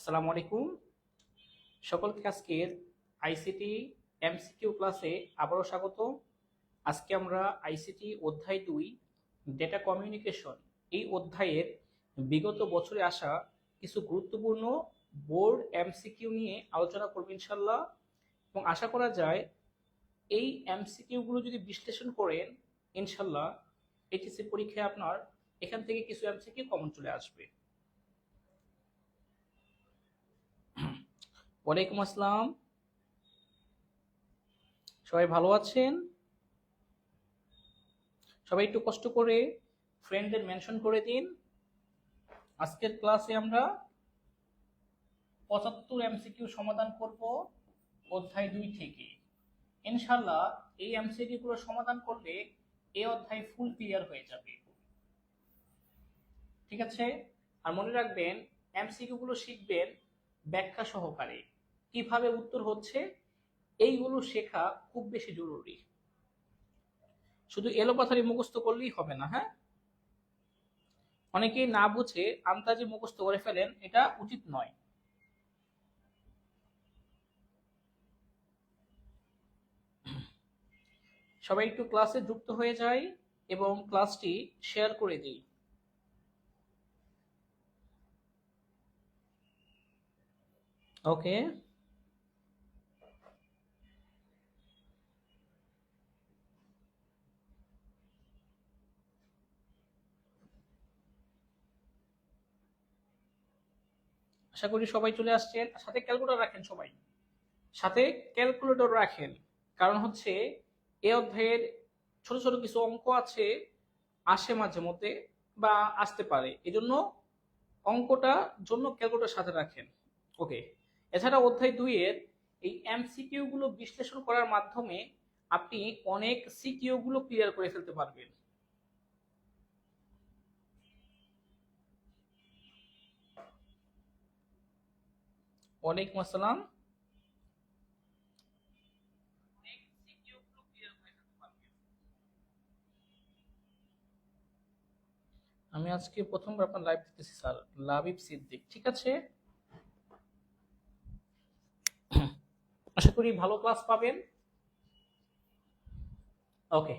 আসসালামু আলাইকুম। সকলকে আজকের আইসিটি এমসিকিউ ক্লাসে আবারও স্বাগত। আজকে আমরা আইসিটি অধ্যায় 2 ডেটা কমিউনিকেশন এই অধ্যায়ের বিগত বছরে আসা কিছু গুরুত্বপূর্ণ বোর্ড এমসিকিউ নিয়ে আলোচনা করব ইনশাল্লাহ। এবং আশা করা যায় এই এমসিকিউগুলো যদি বিশ্লেষণ করেন ইনশাল্লাহ এইচএসসি পরীক্ষায় আপনার এখান থেকে কিছু এমসিকিউ কমন চলে আসবে। ওয়ালাইকুম আসসালাম, সবাই ভালো আছেন? সবাই একটু কষ্ট করে ফ্রেন্ডদের মেনশন করে দিন। আজকের ক্লাসে আমরা 75 এমসিকিউ সমাধান করব অধ্যায় 2 থেকে। ইনশাআল্লাহ এই এমসিকিউ গুলো সমাধান করলে এই অধ্যায় ফুল ক্লিয়ার হয়ে যাবে। ঠিক আছে? আর মনে রাখবেন এমসিকিউ গুলো শিখবেন ব্যাখ্যা সহকারে, কিভাবে উত্তর হচ্ছে এইগুলো শেখা খুব বেশি জরুরি। শুধু এলোপাথারি মুখস্থ করলেই হবে না, হ্যাঁ? অনেকেই না বুঝে আন্তাজি মুখস্থ করে ফেলেন, এটা উচিত নয়। সবাই একটু ক্লাসে যুক্ত হয়ে যায় এবং ক্লাসটি শেয়ার করে দিই। ওকে, আশা করি সবাই চলে আসছেন। সাথে ক্যালকুলেটর রাখেন, সবাই সাথে ক্যালকুলেটর রাখেন। কারণ হচ্ছে এই অধ্যায়ের ছোট ছোট কিছু অঙ্ক আছে, আসে মাঝে মধ্যে বা আসতে পারে, এজন্য অঙ্কটা জন্য ক্যালকুলেটর সাথে রাখেন। ওকে, এছাড়া অধ্যায় 2 এর এই এমসিকিউ গুলো বিশ্লেষণ করার মাধ্যমে আপনি অনেক সিকিউ গুলো ক্লিয়ার করে ফেলতে পারবেন। ওয়ালাইকুম আসসালাম। আমি আজকে প্রথমবার আপনার লাইভ দেখতেছি স্যার, লাবিব সিদ্দিক। ঠিক আছে, আশা করি ভালো ক্লাস পাবেন। ওকে,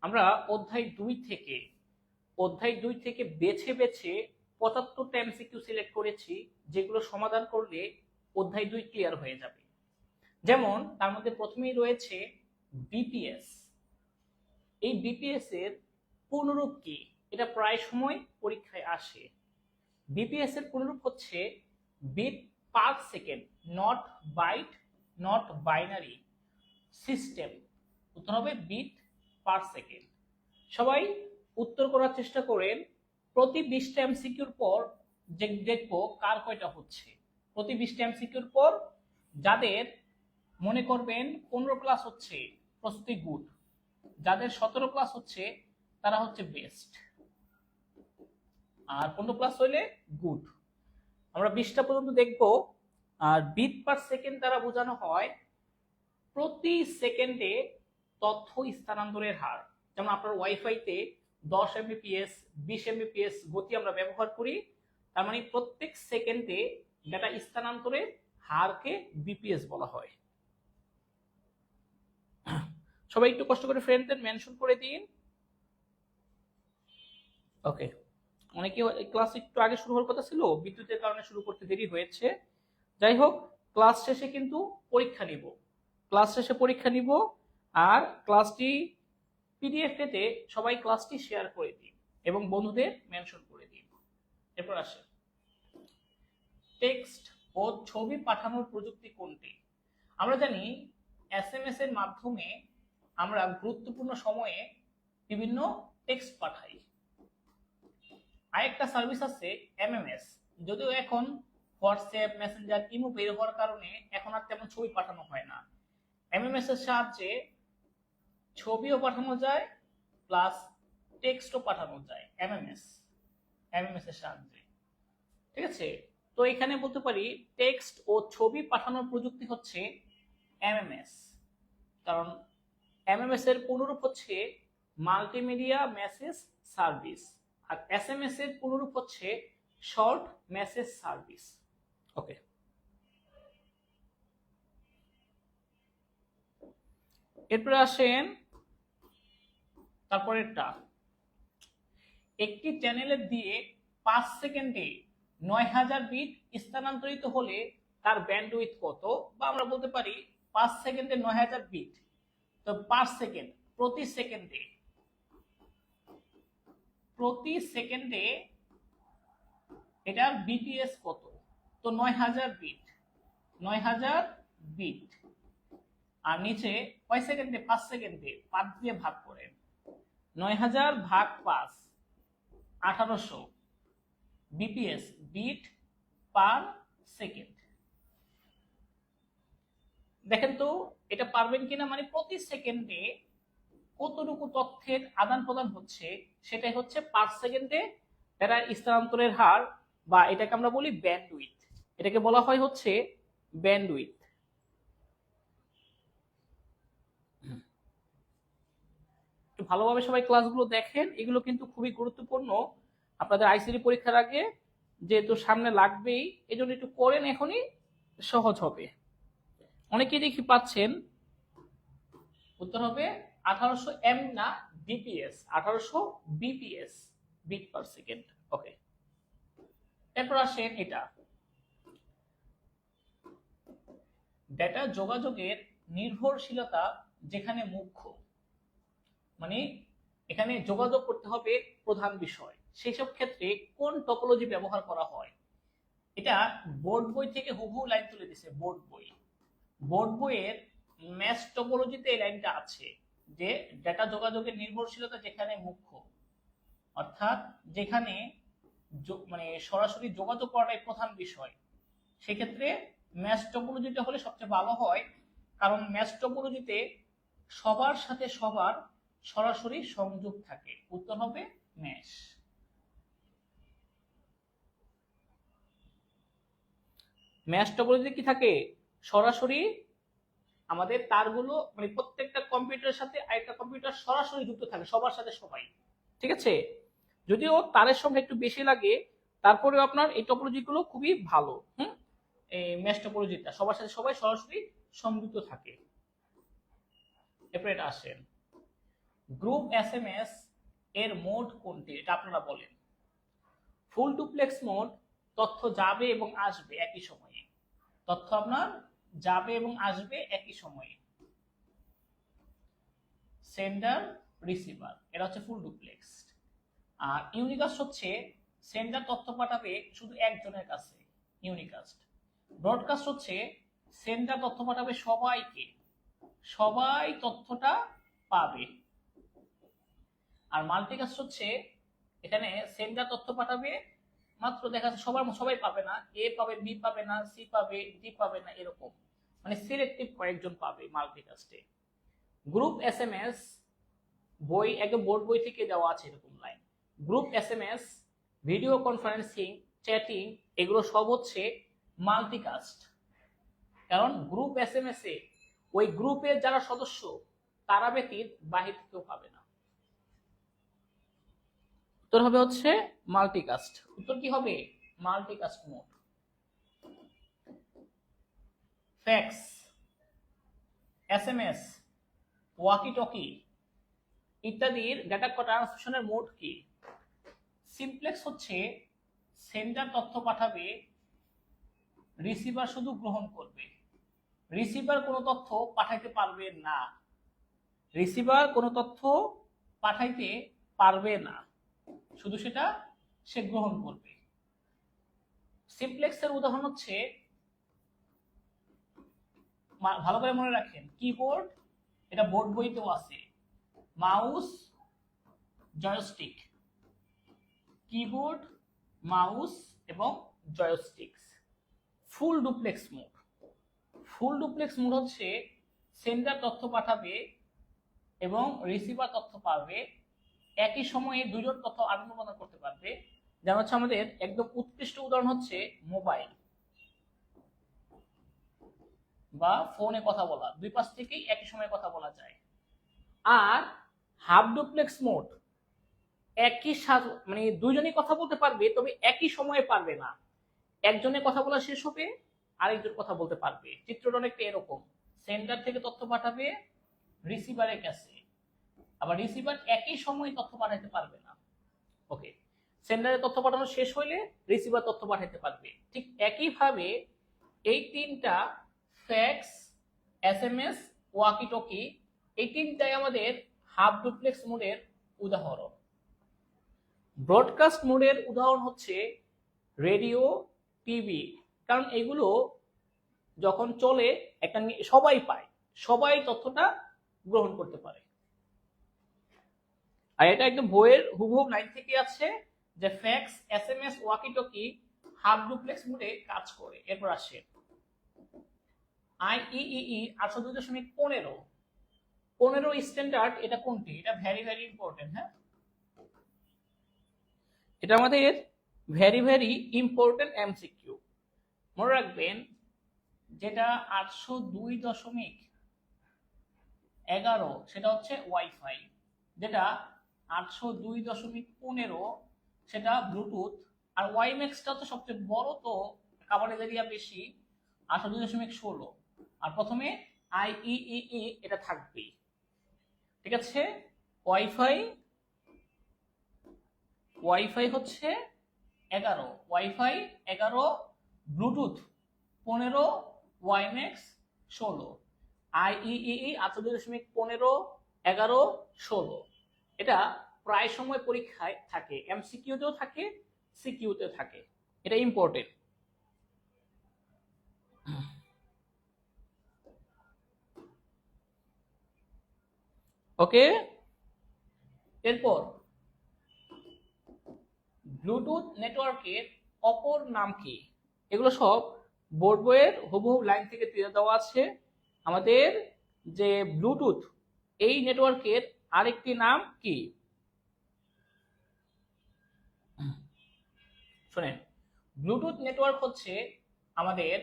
আমরা অধ্যায় 2 থেকে বেছে বেছে 75টা এমসিকিউ সিলেক্ট করেছি, যেগুলো সমাধান করলে অধ্যায় 2 ক্লিয়ার হয়ে যাবে। যেমন তার মধ্যে প্রথমেই রয়েছে বিপিএস। এই বিপিএস এর পূর্ণরূপ কি, এটা প্রায় সময় পরীক্ষায় আসে। বিপিএস এর পূর্ণরূপ হচ্ছে bit per second, not byte, not binary system. উত্তর হবে বিট পার সেকেন্ড। সবাই উত্তর করার চেষ্টা করেন। প্রতি 20টা এমসিকিউর পর দেখবো কার কয়টা হচ্ছে। প্রতি 20টা এমসিকিউর পর যাদের মনে করবেন 15 ক্লাস হচ্ছে প্রস্তুতি গুড, যাদের 17 ক্লাস হচ্ছে তারা হচ্ছে বেস্ট, আর 15 ক্লাস হইলে গুড। আমরা 20টা পর্যন্ত দেখব। আর বিট পার সেকেন্ড দ্বারা বোঝানো হয় প্রতি সেকেন্ডে তথ্য স্থানান্তরের হার। যেমন আপনার ওয়াইফাইতে 10 এমবিপিএস 20 এমবিপিএস গতি আমরা ব্যবহার করি, তার মানে প্রত্যেক সেকেন্ডে ডেটা স্থানান্তরের হারকে বিপিএস বলা হয়। সবাই একটু কষ্ট করে ফ্রেন্ডদের মেনশন করে দিন। ওকে, অনেকে ক্লাস একটু আগে শুরু হওয়ার কথা ছিল, বিদ্যুতের কারণে শুরু করতে দেরি হয়েছে। যাই হোক, ক্লাস শেষে কিন্তু পরীক্ষা নিব। আর ক্লাসটি পিডিএফ পেতে সবাই ক্লাসটি শেয়ার করে দিন এবং বন্ধুদের মেনশন করে দিন। এরপর আসে টেক্সট ও ছবি পাঠানোর প্রযুক্তি কোনটি? আমরা জানি এসএমএস এর মাধ্যমে আমরা গুরুত্বপূর্ণ সময়ে বিভিন্ন টেক্সট পাঠাই। আরেকটা সার্ভিস আছে এমএমএস, যদিও এখন হোয়াটসঅ্যাপ, মেসেঞ্জার, ইমো বের হওয়ার কারণে এখন আর তেমন ছবি পাঠানো হয় না। এমএমএস এর সাহায্যে ছবিও পাঠানো যায় প্লাস টেক্সটও পাঠানো যায় এমএমএস এর সাহায্যে। ঠিক আছে, তো এখানে বলতে পারি টেক্সট ও ছবি পাঠানোর প্রযুক্তি হচ্ছে এমএমএস। কারণ এমএমএস এর পুনরূপ হচ্ছে মাল্টিমিডিয়া মেসেজ সার্ভিস, আর এসএমএস এর পুনরূপ হচ্ছে শর্ট মেসেজ সার্ভিস। ওকে, এরপরে আসেন তারপরেরটা, একটি চ্যানেলের দিয়ে 5 সেকেন্ডে 9000 বিট স্থানান্তরিত হলে তার ব্যান্ডউইথ কত, বা আমরা বলতে পারি 5 সেকেন্ডে 9000 বিট, তো পার সেকেন্ড, প্রতি সেকেন্ডে এটার বিপিএস কত, তো 9000 বিট, 9000 বিট, আর নিচে কয় সেকেন্ডে, 5 সেকেন্ডে, 5 দিয়ে ভাগ করেন, 9000 ভাগ 5, 1800 বিপিএস, বিট পার সেকেন্ড। দেখেন তো এটা পারবেন কিনা, মানে প্রতি সেকেন্ডে কতটুকু তথ্যের আদান প্রদান হচ্ছে সেটাই হচ্ছে পার সেকেন্ডে ডেটা স্থানান্তরের হার, বা এটাকে আমরা বলি ব্যান্ডউইথ, এটাকে বলা হয় হচ্ছে ব্যান্ডউইথ। ভালোভাবে সবাই ক্লাসগুলো দেখেন, এগুলো কিন্তু খুবই গুরুত্বপূর্ণ আপনাদের আইসিটি পরীক্ষার আগে, যেহেতু সামনে লাগবেই, এজন্য একটু করেন, এখনই সহজ হবে। অনেকেই দেখি পাচ্ছেন, উত্তর হবে 1800 এম না bps, 1800 bps, bit per second. Okay, এরপর আসেন এটা, ডেটা যোগাযোগের নির্ভরশীলতা যেখানে মুখ্য, মানে এখানে যোগাযোগ করতে হবে প্রধান বিষয়, সেই সব ক্ষেত্রে কোন টপোলজি ব্যবহার করা হয়, এটা বোর্ড বই থেকে হুবহু লাইন তুলে দিছে। বোর্ড বইয়ের ম্যাথ টপোলজিতে এই লাইনটা আছে যে ডেটা যোগাযোগের নির্ভরশীলতা যেখানে মুখ্য, অর্থাৎ যেখানে মানে সরাসরি যোগাযোগ করাটাই প্রধান বিষয়, সেক্ষেত্রে ম্যাথ টপোলজিটা হলে সবচেয়ে ভালো হয়, কারণ ম্যাথ টপোলজিতে সবার সাথে সবার সরাসরি সংযোগ থাকে। উত্তর হবে ম্যাশ। ম্যাশ টপোলজিতে কি থাকে, সরাসরি আমাদের তারগুলো, মানে প্রত্যেকটা কম্পিউটারের সাথে আরেকটা কম্পিউটার সরাসরি যুক্ত থাকে, সবার সাথে সবাই, ঠিক আছে। যদিও তারের সংখ্যা একটু বেশি লাগে, তারপরেও আপনার এই টপোলজি গুলো খুবই ভালো। এই ম্যাশ টপোলজিটা সবার সাথে সবাই সরাসরি সংযুক্ত থাকে। এরপরে এটা আসেন, গ্রুপ এসএমএস এর মোড কোনটি, এটা আপনারা বলেন। ফুল ডুপ্লেক্স মোড, তথ্য যাবে এবং আসবে একই সময়ে, তথ্য আপনার যাবে এবং আসবে একই সময়ে, সেন্ডার রিসিভার, এটা হচ্ছে ফুল ডুপ্লেক্স। আর ইউনিকাস্ট হচ্ছে সেন্ডার তথ্য পাঠাবে শুধু একজনের কাছে, ইউনিকাস্ট। ব্রডকাস্ট হচ্ছে সেন্ডার তথ্য পাঠাবে সবাইকে, সবাই তথ্যটা পাবে। আর মাল্টিকাস্ট হচ্ছে এখানে সেন্ডার তথ্য পাঠাবে, মাত্র দেখা যাচ্ছে সবাই পাবে না, এ পাবে, বি পাবে না, সি পাবে, ডি পাবে না, এরকম মানে সিলেক্টিভ কয়েকজন পাবে মাল্টিকাস্টে। গ্রুপ এসএমএস, বই একদম বোর্ড বই থেকে দেওয়া আছে এরকম line. Group SMS, video conferencing, chatting, এগুলো সব হচ্ছে মাল্টিকাস্ট, কারণ গ্রুপ এসএমএস এ ওই গ্রুপের যারা সদস্য তারা ব্যতীত বাহির কেউ পাবে না। উত্তর হবে হচ্ছে মাল্টিকাস্ট। উত্তর কি হবে, multicast mode. Fax, SMS, walkie talkie ইত্যাদির ডেটা ট্রান্সমিশনের মোড কি? সিমপ্লেক্স হচ্ছে সেন্ডার তথ্য পাঠাবে, রিসিভার শুধু গ্রহণ করবে, রিসিভার কোনো তথ্য পাঠাইতে পারবে না, রিসিভার কোনো তথ্য পাঠাইতে পারবে না, শুধু সেটা সে গ্রহণ করবে। সিমপ্লেক্সের উদাহরণ হচ্ছে, ভালো করে মনে রাখেন, কিবোর্ড, এটা বোর্ড বইতেও আছে, মাউস, জয়স্টিক, কিবোর্ড, মাউস এবং joysticks. Full duplex mode, full duplex mode হচ্ছে সেন্ডার তথ্য পাঠাবে এবং রিসিভার তথ্য পাবে, একই সময়ে দুইজন তথ্য আদান প্রদান করতে পারবে। যেমন হচ্ছে আমাদের একদম উৎকৃষ্ট উদাহরণ হচ্ছে মোবাইল বা ফোনে কথা বলা, দুই পাশ থেকেই একই সময়ে কথা বলা যায়। আর হাফ ডুপ্লেক্স মোড, একই সাথে মানে দুইজনই কথা বলতে পারবে, তবে একই সময়ে পারবে না। একজনের কথা বলা শেষ হবে, আরেকজন কথা বলতে পারবে। চিত্রটা অনেকটা এরকম, সেন্টার থেকে তথ্য পাঠাবে রিসিভারের কাছে, আবার রিসিভার একই সময়ে তথ্য পাঠাতে পারবে না। ওকে, সেন্ডারে তথ্য পাঠানো শেষ হইলে রিসিভার তথ্য পাঠাতে পারবে। ঠিক একইভাবে এই তিনটা ফ্যাক্স, এসএমএস, ওয়াকি টকি, এই তিনটাই আমাদের হাফ ডুপ্লেক্স মোডের উদাহরণ। ব্রডকাস্ট মোডের উদাহরণ হচ্ছে রেডিও, টিভি, কারণ এগুলো যখন চলে একটা সবাই পায়, সবাই তথ্যটা গ্রহণ করতে পারে। আর এটা একদম বইয়ের হুবহু লাইন থেকে আছে যে fax, SMS, walkie talkie half duplex মোডে কাজ করে। এরপর আসে আইইই 802.15 15 স্ট্যান্ডার্ড। এটা কোনটি? এটা ভেরি ভেরি ইম্পর্টেন্ট। হ্যাঁ, এটা আমাদের ভেরি ভেরি ইম্পর্টেন্ট এমসিকিউ। মনে রাখবেন, যেটা 802.11 সেটা হচ্ছে ওয়াইফাই, যেটা 802.15 সেটা ব্লুটুথ, আর ওয়াইম্যাক্সটা তো সবচেয়ে বড়, তো কাভারেজ এরিয়া বেশি, 802.16। আর প্রথমে আইইই এটা থাকবেই, ঠিক আছে। ওয়াইফাই হচ্ছে 11, ওয়াইফাই 11, ব্লুটুথ 15, ওয়াইম্যাক্স 16, আইইই 802.15, 11, 16। এটা প্রায় সময় পরীক্ষায় থাকে, এমসিকিউতেও থাকে, সিকিউতেও থাকে। এটা ইম্পর্টেন্ট। ওকে, এরপর ব্লুটুথ নেটওয়ার্কের অপর নাম কি? এগুলো সব বোর্ড বইয়ের হুবহু লাইন থেকে তুলে দেওয়া আছে। আমাদের যে ব্লুটুথ, এই নেটওয়ার্কের আরেকটি নাম কি? শুনেন, ব্লুটুথ নেটওয়ার্ক হচ্ছে আমাদের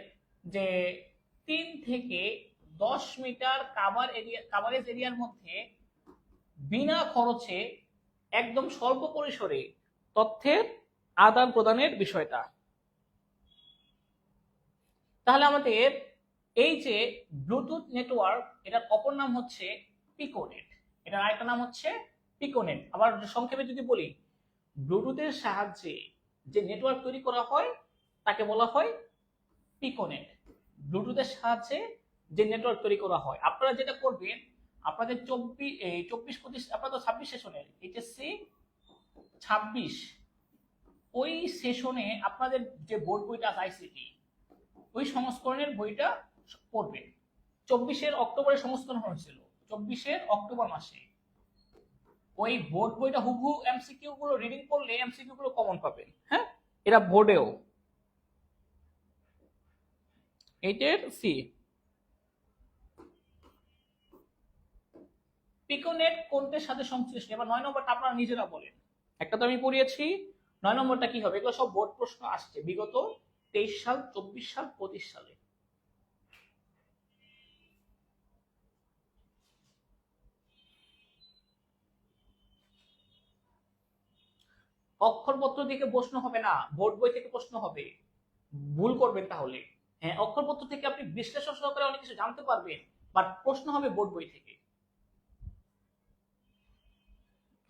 যে 3 থেকে 10 মিটার কাভারেজ এরিয়ার মধ্যে বিনা খরচে একদম স্বল্প পরিসরে তথ্যের আদান প্রদানের বিষয়টা। তাহলে আমাদের এই যে ব্লুটুথ নেটওয়ার্ক, এটার অপর নাম হচ্ছে পিকোনেট, এটার আরেকটা নাম হচ্ছে পিকোনেট। আবার সংক্ষেপে যদি বলি, ব্লুটুথের সাহায্যে যে নেটওয়ার্ক তৈরি করা হয় তাকে বলা হয় পিকোনেট। ব্লুটুথের সাহায্যে যে নেটওয়ার্ক তৈরি করা হয়, আপনারা যেটা করবেন, আপনাদের 24-25 আপনারা তো 26 সেশনের এইচএসসি 26, ওই সেশনে আপনাদের যে বোর্ড বইটা আছে আইসিটি, ওই সংস্করণের বইটা পড়বেন। 24-এর অক্টোবরে সংস্করণ হয়েছিল, 24-এর অক্টোবর মাসে। ওই বোর্ড বইটা হুবহু এমসিকিউ গুলো রিডিং করলে এমসিকিউ গুলো কমন পাবেন। হ্যাঁ, এটা বোর্ডেও। এইটার সি। পিকোনেট কোনটার সাথে সংশ্লিষ্ট? এবার 9 নম্বরটা আপনারা নিজেরা বলেন। একটা তো আমি পড়িয়েছি, 9 নম্বরটা কি হবে? এগুলো সব বোর্ড প্রশ্ন আসছে বিগত 23 সাল, 24 সাল, 25 সালে। অক্ষরপত্র থেকে প্রশ্ন হবে না, বোর্ড বই থেকে প্রশ্ন হবে। ভুল করবেন তাহলে। হ্যাঁ, অক্ষরপত্র থেকে আপনি বিশ্লেষণ সহকারে অনেক কিছু জানতে পারবেন, বাট প্রশ্ন হবে বোর্ড বই থেকে।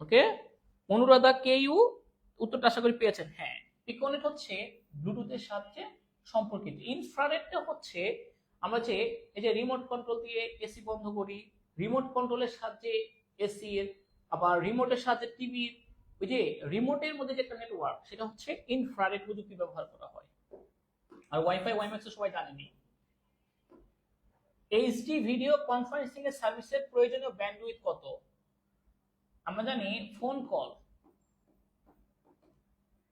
ওকে, অনুরাধা কেইউ উত্তরটা আশা করি পেয়েছেন। হ্যাঁ, পিকোনেট হচ্ছে ব্লুটুথের সাথে সম্পর্কিত। ইনফ্রারেডটা হচ্ছে আমরা যে এই যে রিমোট কন্ট্রোল দিয়ে এসি বন্ধ করি, রিমোট কন্ট্রোলের সাহায্যে এসি এর, আবার রিমোটের সাহায্যে টিভির, ওই যে রিমোটের মধ্যে যে একটা নেটওয়ার্ক, সেটা হচ্ছে ইনফ্রারেড প্রযুক্তি ব্যবহার করা হয়। আর ওয়াইফাই, ওয়াইম্যাক্স সবাই জানেনি। এইচডি ভিডিও কনফারেন্সিং এর সার্ভিসের প্রয়োজনীয় ব্যান্ডউইথ কত? আমরা জানি ফোন কল,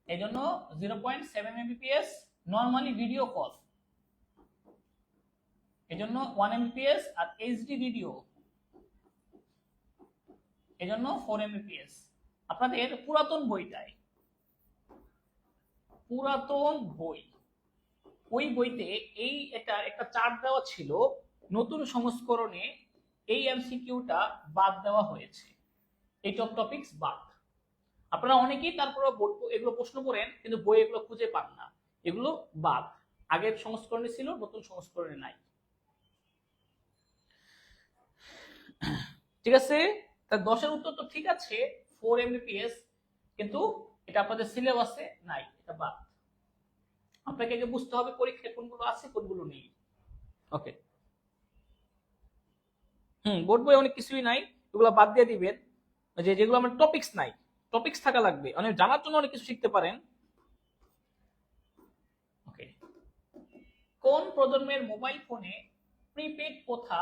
এই জন্য 0.7 Mbps, নর্মালি ভিডিও কল এই জন্য 1 Mbps, আর এইচডি ভিডিও এই জন্য 4 Mbps। আপনাদের পুরাতন বইটায়, পুরাতন বই, ওই বইতে এই এটা একটা চার্ট দেওয়া ছিল, নতুন সংস্করণে এই এমসিকিউটা বাদ দেওয়া হয়েছে, এই টপিকস বাদ। আপনারা অনেকেই তারপরে এগুলো প্রশ্ন করেন কিন্তু বই এগুলো খুঁজে পান না, এগুলো বাদ, আগের সংস্করণে ছিল, নতুন সংস্করণে নাই। ঠিক আছে, তা 10-এর উত্তর তো ঠিক আছে, 4 Mbps, কিন্তু এটা আপনাদের সিলেবাসে নাই, এটা বাদ। আপনাকে আগে বুঝতে হবে পরীক্ষায় কোনগুলো আছে কোনগুলো নেই। ওকে, বোর্ড বই অনেক কিছুই নাই, এগুলো বাদ দিয়ে দিবেন। যেগুলো আমার টপিকস নাই, টপিকস থাকা লাগবে, অনেক জানার জন্য অনেক কিছু শিখতে পারেন। ওকে, কোন প্রজন্মের মোবাইল ফোনে প্রিপেড প্রথা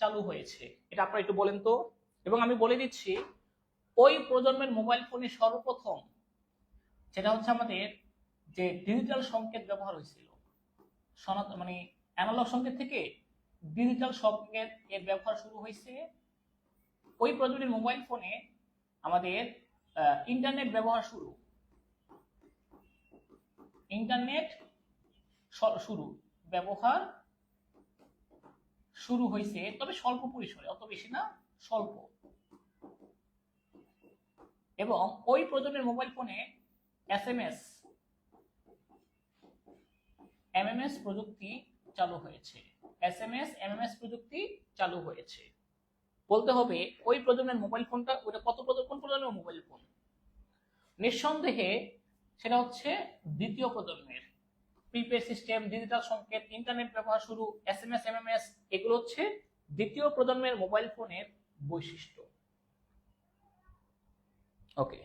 চালু হয়েছে, এটা আপনারা একটু বলেন তো। এবং আমি বলে দিচ্ছি, ওই প্রজন্মের মোবাইল ফোনে সর্বপ্রথম সেটা হচ্ছে আমাদের যে ডিজিটাল সংকেত ব্যবহার হয়েছিল, সনাতন মানে অ্যানালগ সংকেত থেকে ডিজিটাল সংকেত এর ব্যবহার শুরু হয়েছে ওই প্রজন্মের মোবাইল ফোনে। আমাদের ইন্টারনেট ব্যবহার শুরু, ইন্টারনেট শুরু ব্যবহার শুরু হয়েছে, তবে স্বল্প পরিসরে, অত বেশি না, স্বল্প। এবং ওই প্রজন্মের মোবাইল ফোনে এসএমএস এমএমএস প্রযুক্তি চালু হয়েছে, এসএমএস এমএমএস প্রযুক্তি চালু হয়েছে। বলতে হবে ওই প্রজন্মের মোবাইল ফোনটা ওটা কোন প্রজন্মের মোবাইল ফোন, নিঃসন্দেহে সেটা হচ্ছে দ্বিতীয় প্রজন্মের। প্রিপেড সিস্টেম, ডিজিটাল সংকেত, ইন্টারনেট ব্যবহার শুরু, এসএমএস এমএমএস, এগুলো হচ্ছে দ্বিতীয় প্রজন্মের মোবাইল ফোনের বৈশিষ্ট্য। ওকে,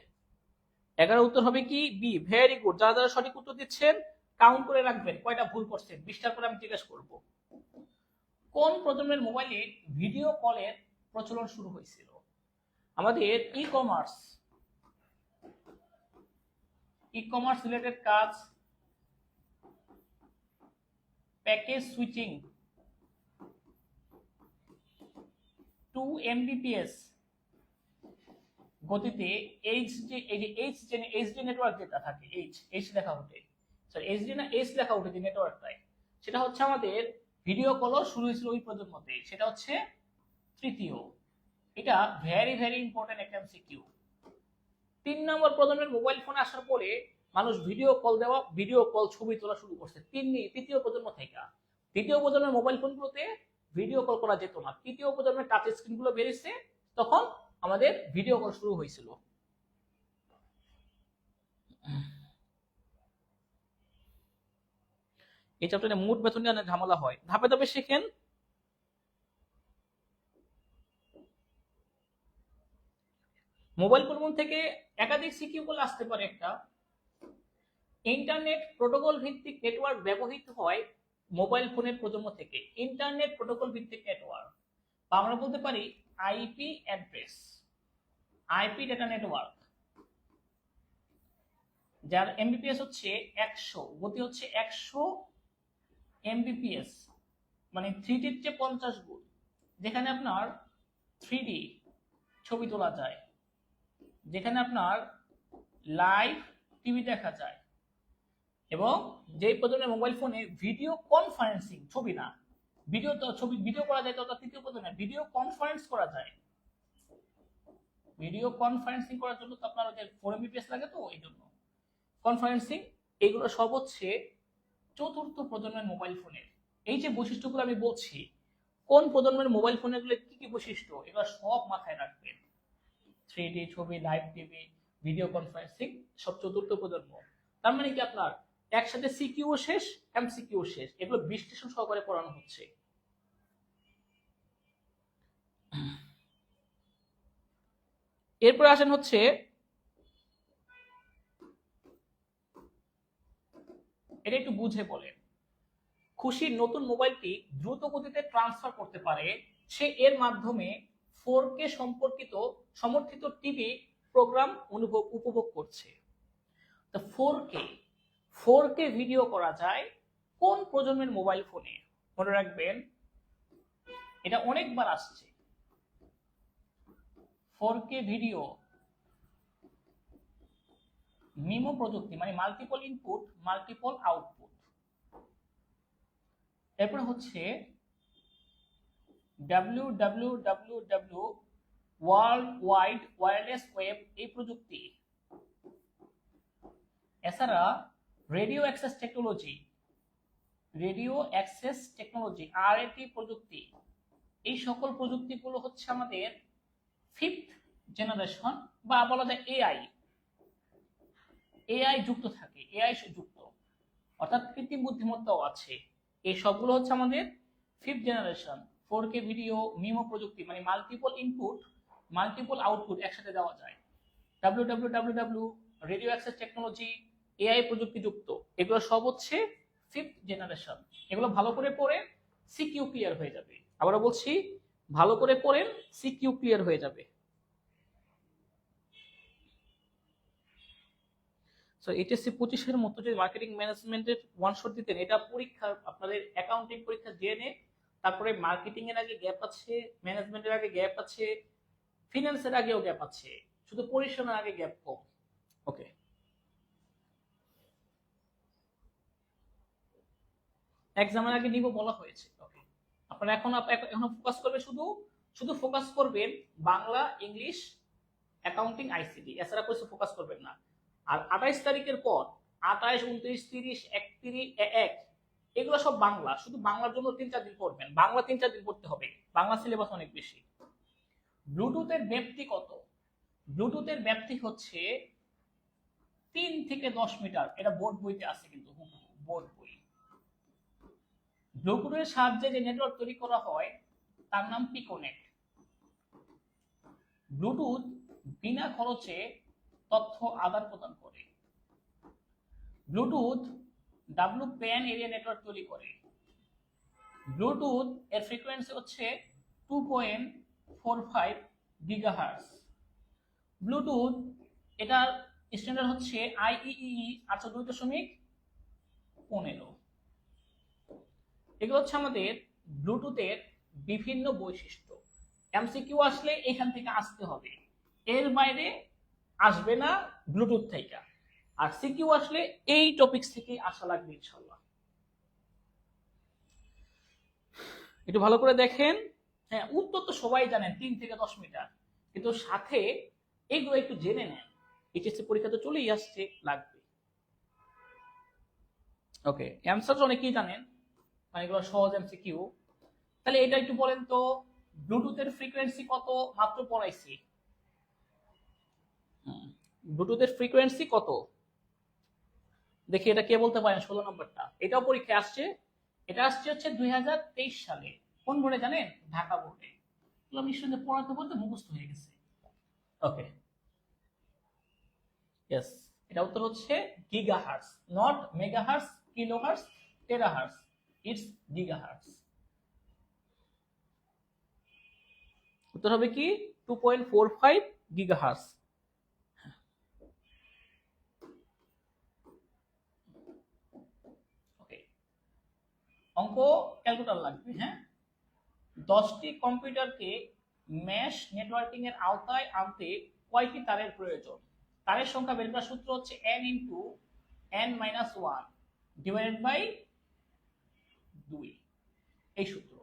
11 উত্তর হবে কি বি। ভেরি গুড, যারা যারা সঠিক উত্তর দিচ্ছেন কাউন্ট করে রাখবেন কয়টা ভুল করছেন, 20টার পরে আমি জিজ্ঞেস করব। কোন প্রজন্মের মোবাইলে ভিডিও কলের প্রচলন শুরু হয়েছিল? আমাদের ই কমার্স রিলেটেড কাজ, প্যাকেজ সুইচিং, 2 Mbps গতিতে এইচডি নেটওয়ার্ক যেটা থাকে, এইচ লেখা ওঠে, সরি এইচডি না এইচ লেখা ওঠে যে নেটওয়ার্কটাই, সেটা হচ্ছে আমাদের ভিডিও কলও শুরু হয়েছিল ওই প্রজন্মতে, সেটা হচ্ছে তৃতীয়। এটা ভেরি ভেরি ইম্পর্টেন্ট একটা এমসিকিউ। 3 নম্বর প্রজন্মের মোবাইল ফোন আসার পরে মানুষ ভিডিও কল ছবি তোলা শুরু করছে তৃতীয় প্রজন্ম থেকে। তৃতীয় প্রজন্মের মোবাইল ফোনগুলোতে ভিডিও কল করা যেত না, তৃতীয় প্রজন্মের টাচ স্ক্রিন গুলো বেরিয়েছে, তখন আমাদের ভিডিও কল শুরু হয়েছিল। এই চ্যাপ্টারে মুড বেতন নিয়ে ঝামেলা হয়, ধাপে ধাপে শেখেন। মোবাইল ফোন থেকে একাধিক সিকিউ কল আসতে পারে। একটা ইন্টারনেট প্রোটোকল ভিত্তিক নেটওয়ার্ক ব্যবহৃত হয় মোবাইল ফোনের প্রজন্ম থেকে, ইন্টারনেট প্রোটোকল ভিত্তিক নেটওয়ার্ক, বা আমরা বলতে পারি IP address, IP data network, যার এমবিপিএস হচ্ছে 100, গতি হচ্ছে 100 এমবিপিএস, মানে 3D চেয়ে 50 গুণ, যেখানে আপনার 3D ছবি তোলা যায়, যেখানে আপনার লাইভ টিভি দেখা যায়, এবং যে প্রজন্মের মোবাইল ফোনে ভিডিও কনফারেন্সিং, ছবি না ভিডিও করা যায়, তো তৃতীয় প্রজন্মে ভিডিও কনফারেন্স করা যায়। ভিডিও কনফারেন্সিং করার জন্য তো আপনার যে 4 Mbps লাগে, তো এই জন্য কনফারেন্সিং, এগুলো সব হচ্ছে চতুর্থ প্রজন্মের মোবাইল ফোনের। এই যে বৈশিষ্ট্যগুলো আমি বলছি, কোন প্রজন্মের মোবাইল ফোনের গুলো কি কি বৈশিষ্ট্য, এগুলো সব মাথায় রাখবেন। 3D ছবি, লাইভ টিভি, ভিডিও কনফারেন্সিং, সব চতুর্থ প্রজন্ম। তার মানে কি আপনার একসাথে সিকিউ শেষ, এমসিকিউ শেষ, এগুলো বিশ্লেষণ সহকারে পড়ানো হচ্ছে। এরপর আসেন হচ্ছে এটা একটু বুঝে বলেন। খুশির নতুন মোবাইলটি দ্রুত গতিতে ট্রান্সফার করতে পারে, সে এর মাধ্যমে 4K সমর্থিত টিভি প্রোগ্রাম উপভোগ করছে। তো 4K ভিডিও করা যায় কোন প্রজন্মের মোবাইল ফোনে? মনে রাখবেন, এটা অনেকবার আসছে। 4K ভিডিও মিমো প্রযুক্তি, মানে মাল্টিপল ইনপুট মাল্টিপল আউটপুট। এরপর হচ্ছে WWW world wide wireless web, এই প্রযুক্তি এছাড়া রেডিও অ্যাক্সেস টেকনোলজি আরএটি প্রযুক্তি, এই সকল প্রযুক্তিগুলো হচ্ছে আমাদের ফিফথ জেনারেশন বা বলা যায় এআই যুক্ত থাকে, এআই যুক্ত, অর্থাৎ কৃত্রিম বুদ্ধিমত্তাও আছে। এই সবগুলো হচ্ছে আমাদের fifth generation. 4K video, MIMO প্রযুক্তি, মানে মাল্টিপল ইনপুট মাল্টিপল আউটপুট একসাথে দেওয়া যায়। W radio access technology, AI প্রযুক্তি যুক্ত, এগুলো সব হচ্ছে ফিফথ জেনারেশন। এগুলো ভালো করে পড়ে সিকিউ ক্লিয়ার হয়ে যাবে। আবারও বলছি, ভালো করে পড়েন, সিকিউ ক্লিয়ার হয়ে যাবে। সো এইচএসসি 25-এর মতো যে মার্কেটিং ম্যানেজমেন্টের ওয়ান শট দিতেন, এটা পরীক্ষা আপনাদের অ্যাকাউন্টিং পরীক্ষা জেনে, তারপরে মার্কেটিং এর আগে গ্যাপ আছে, ম্যানেজমেন্টের আগে গ্যাপ আছে, ফিনান্সের আগেও গ্যাপ আছে, শুধু পরিশ্রমের আগে গ্যাপ কম। ওকে, এক্সামের আগে নিব বলা হয়েছে। ওকে, আপনারা এখন ফোকাস করবে শুধু ফোকাস করবেন বাংলা, ইংলিশ, অ্যাকাউন্টিং, আইসিটি, এছাড়া কিছু ফোকাস করবেন না। আর 28 তারিখের পর 28, 29, 30, 31 এগুলো সব বাংলা, শুধু বাংলার জন্য 3-4 দিন পড়বেন, বাংলা 3-4 দিন পড়তে হবে, বাংলা সিলেবাস অনেক বেশি। ব্লুটুথের ব্যাপ্তি কত? ব্লুটুথের ব্যাপ্তি হচ্ছে 3 থেকে 10 মিটার, এটা বোর্ড বইতে আছে, কিন্তু বোর্ড বই। ব্লুটুথের সাহায্যে যে নেটওয়ার্ক তৈরি করা হয় তার নাম পিকোনেট। ব্লুটুথ বিনা খরচে তথ্য আদান প্রদান করে। ব্লুটুথ WPAN এরিয়া নেটওয়ার্ক তৈরি করে। ব্লুটুথ এর ফ্রিকোয়েন্সি হচ্ছে 2.45 গিগাহার্টজ। ব্লুটুথ এটার স্ট্যান্ডার্ড হচ্ছে IEEE 802.15। এগুলো হচ্ছে আমাদের ব্লুটুথের বিভিন্ন বৈশিষ্ট্য। এমসিকিউ আসলে এখান থেকে আসতে হবে, এর বাইরে আসবে না ব্লুটুথ থেকে। আর সিকিউ আসলে এই টপিকস থেকে আসা লাগবে ইনশাআল্লাহ। একটু ভালো করে দেখেন। হ্যাঁ, উত্তর তো সবাই জানেন, 3 থেকে 10 মিটার, কিন্তু সাথে এগুলো একটু জেনে নেন, এইচএসসি পরীক্ষা তো চলেই আসছে, লাগবে। ওকে, অ্যানসার অনেকেই জানেন, মানে এগুলো সহজ এমসিকিউ। তাহলে এটা একটু বলেন তো, ব্লুটুথের ফ্রিকোয়েন্সি কত? মাত্র পড়াইছি। ব্লুটুথের ফ্রিকোয়েন্সি কত দেখি, এটা কে বলতে পারেন? 16 নম্বরটা, এটাও পরীক্ষায় আসছে। এটা আসছে হচ্ছে 2023 সালে। কোন বোর্ডে জানেন? ঢাকা বোর্ডে। এগুলো নিশ্চয়ই পড়াতে বলতে মুখস্থ হয়ে গেছে। ওকে, ইয়েস, এটা উত্তর হচ্ছে gigahertz, not megahertz, kilohertz, terahertz, it's gigahertz. উত্তর হবে কি? 2.45 গিগাহার্টজ। অঙ্ক ক্যালকুলেটর লাগবে। হ্যাঁ, 10টি কম্পিউটারকে মেশ নেটওয়ার্কিং এর আওতায় আনতে কয়টি তারের প্রয়োজন? তারের সংখ্যা বের করার সূত্র হচ্ছে n × n-1 ডিভাইডেড বাই 2, এই সূত্র।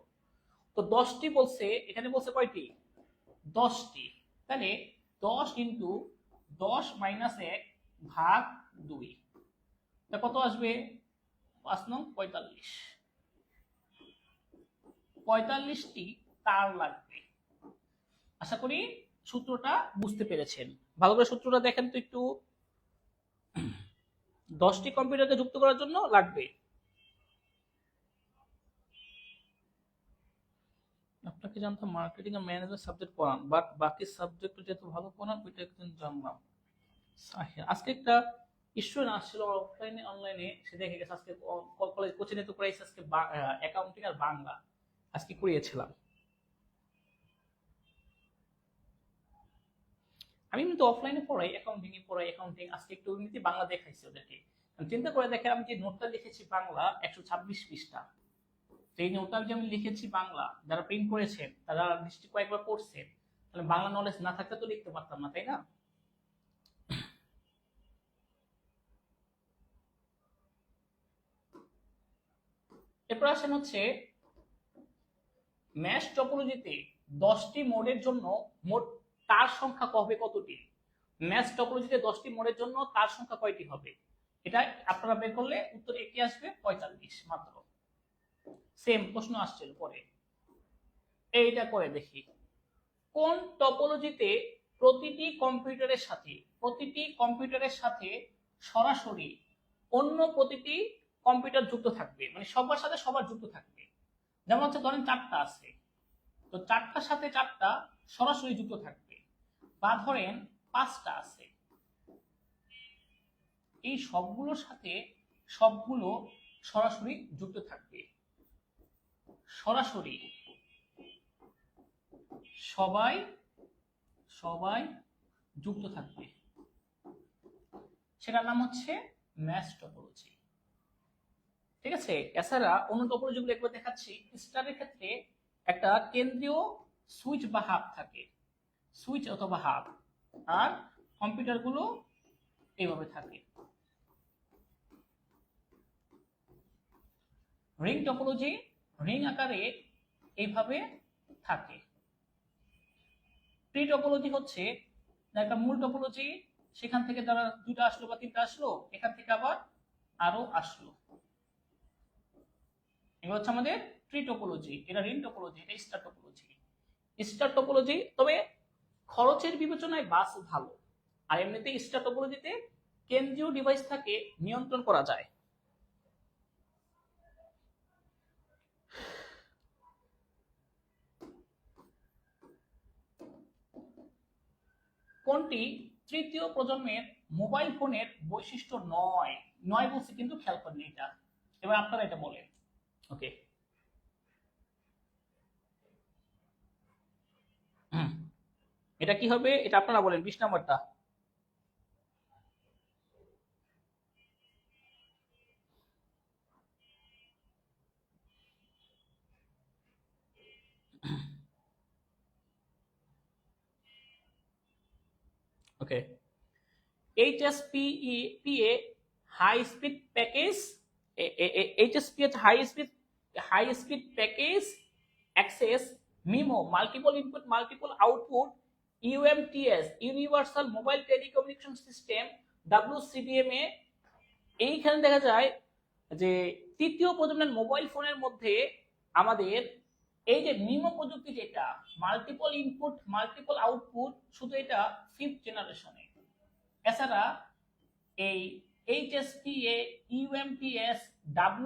তো 10টি বলছে, এখানে বলছে কয়টি? 10টি। তাহলে 10 × 10 - 1 ভাগ 2, তা কত আসবে? 5 নং 45। 45টি তার লাগবে। আশা করি সূত্রটা বুঝতে পেরেছেন। ভালো করে সূত্রটা দেখেন তো একটু। 10টি কম্পিউটারকে যুক্ত করার জন্য লাগবে, আপনাকে জানতাম মার্কেটিং আর ম্যানেজমেন্ট সাবজেক্ট পড়ান, বাট বাকি সাবজেক্ট যেহেতু ভালো পড়ান ওইটা একদিন জানলাম। আজকে একটা স্টুডেন্ট আসছিল অফলাইনে অনলাইনে, সে দেখে গেছে আজকে কলেজ কোচিং এ তো করাইছে, আজকে অ্যাকাউন্টিং আর বাংলা আজকে করিয়েছিলাম। আমি কিন্তু অফলাইনে পড়াই, অ্যাকাউন্টিং, আজকে একটু এমনিতে বাংলা দেখাইছি ওদেরকে। চিন্তা করে দেখেন, আমি যে নোটটা লিখেছি বাংলা 126 পৃষ্ঠা, এই নোটটা যে আমি লিখেছি বাংলা, যারা প্রিন্ট করেছেন তারা নিশ্চয়ই কয়েকবার পড়ছেন, তাহলে বাংলা নলেজ না থাকলে তো লিখতে পারতাম না, তাই না? এরপর আসেন হচ্ছে ম্যাশ টপোলজিতে 10টি মোডের জন্য মোট তার সংখ্যা হবে কতটি? ম্যাশ টপোলজিতে 10টি মোডের জন্য তার সংখ্যা কয়টি হবে? এটা আপনারা বের করলে উত্তর কি আসবে? 45 মাত্র। সেম প্রশ্ন আসছিল পরে, এইটা করে দেখি। কোন টপোলজিতে প্রতিটি কম্পিউটারের সাথে সরাসরি অন্য প্রতিটি কম্পিউটার যুক্ত থাকবে, মানে সবার সাথে সবার যুক্ত থাকবে। যেমন হচ্ছে ধরেন 4টা আছে, তো 4টার সাথে 4টা সরাসরি যুক্ত থাকবে। বা ধরেন 5টা আছে, এই সবগুলোর সাথে সবগুলো সরাসরি যুক্ত থাকবে। সরাসরি সবাই সবাই যুক্ত থাকবে, সেটার নাম হচ্ছে ম্যাচ টপোলজি। ঠিক আছে। এছাড়া অন্য টপোলজিগুলো একবার দেখাচ্ছি। স্টারের ক্ষেত্রে একটা কেন্দ্রীয় সুইচ বা হাব থাকে, সুইচ অথবা হাব, আর কম্পিউটারগুলো এইভাবে থাকে। রিং টপোলজি রিং আকারে এইভাবে থাকে। ট্রি টপোলজি হচ্ছে একটা মূল টপোলজি, সেখান থেকে যারা 2টা আসলো বা 3টা আসলো, এখান থেকে আবার আরো আসলো, এগুলো হচ্ছে আমাদের ট্রি টপোলজি। এটা রিং টপোলজি, এটা স্টার টপোলজি। স্টার টপোলজি তবে খরচের বিবেচনায় বাস ভালো, আর এমনিতে স্টার টপোলজিতে কেন্দ্রীয় ডিভাইস থাকে, নিয়ন্ত্রণ করা যায়। কোনটি তৃতীয় প্রজন্মের মোবাইল ফোনের বৈশিষ্ট্য নয়? নয় বলছে কিন্তু, খেয়াল করেন এটা। এবার আপনারা এটা বলেন। ওকে, এটা কি হবে? এটা আপনারা বলেন 20 নম্বরটা। Okay, HSPA high speed package, HSP হচ্ছে high speed package access MIMO multiple input multiple output UMTS universal mobile telecommunication system WCDMA। এইখানে দেখা যায় যে তৃতীয় প্রজন্মের মোবাইল ফোনের মধ্যে আমাদের এই যে মিমো প্রযুক্তি, যেটা মাল্টিপল ইনপুট মাল্টিপল আউটপুট, শুধু এটা 5th জেনারেশনে। এছাড়া এই HSPA UMTS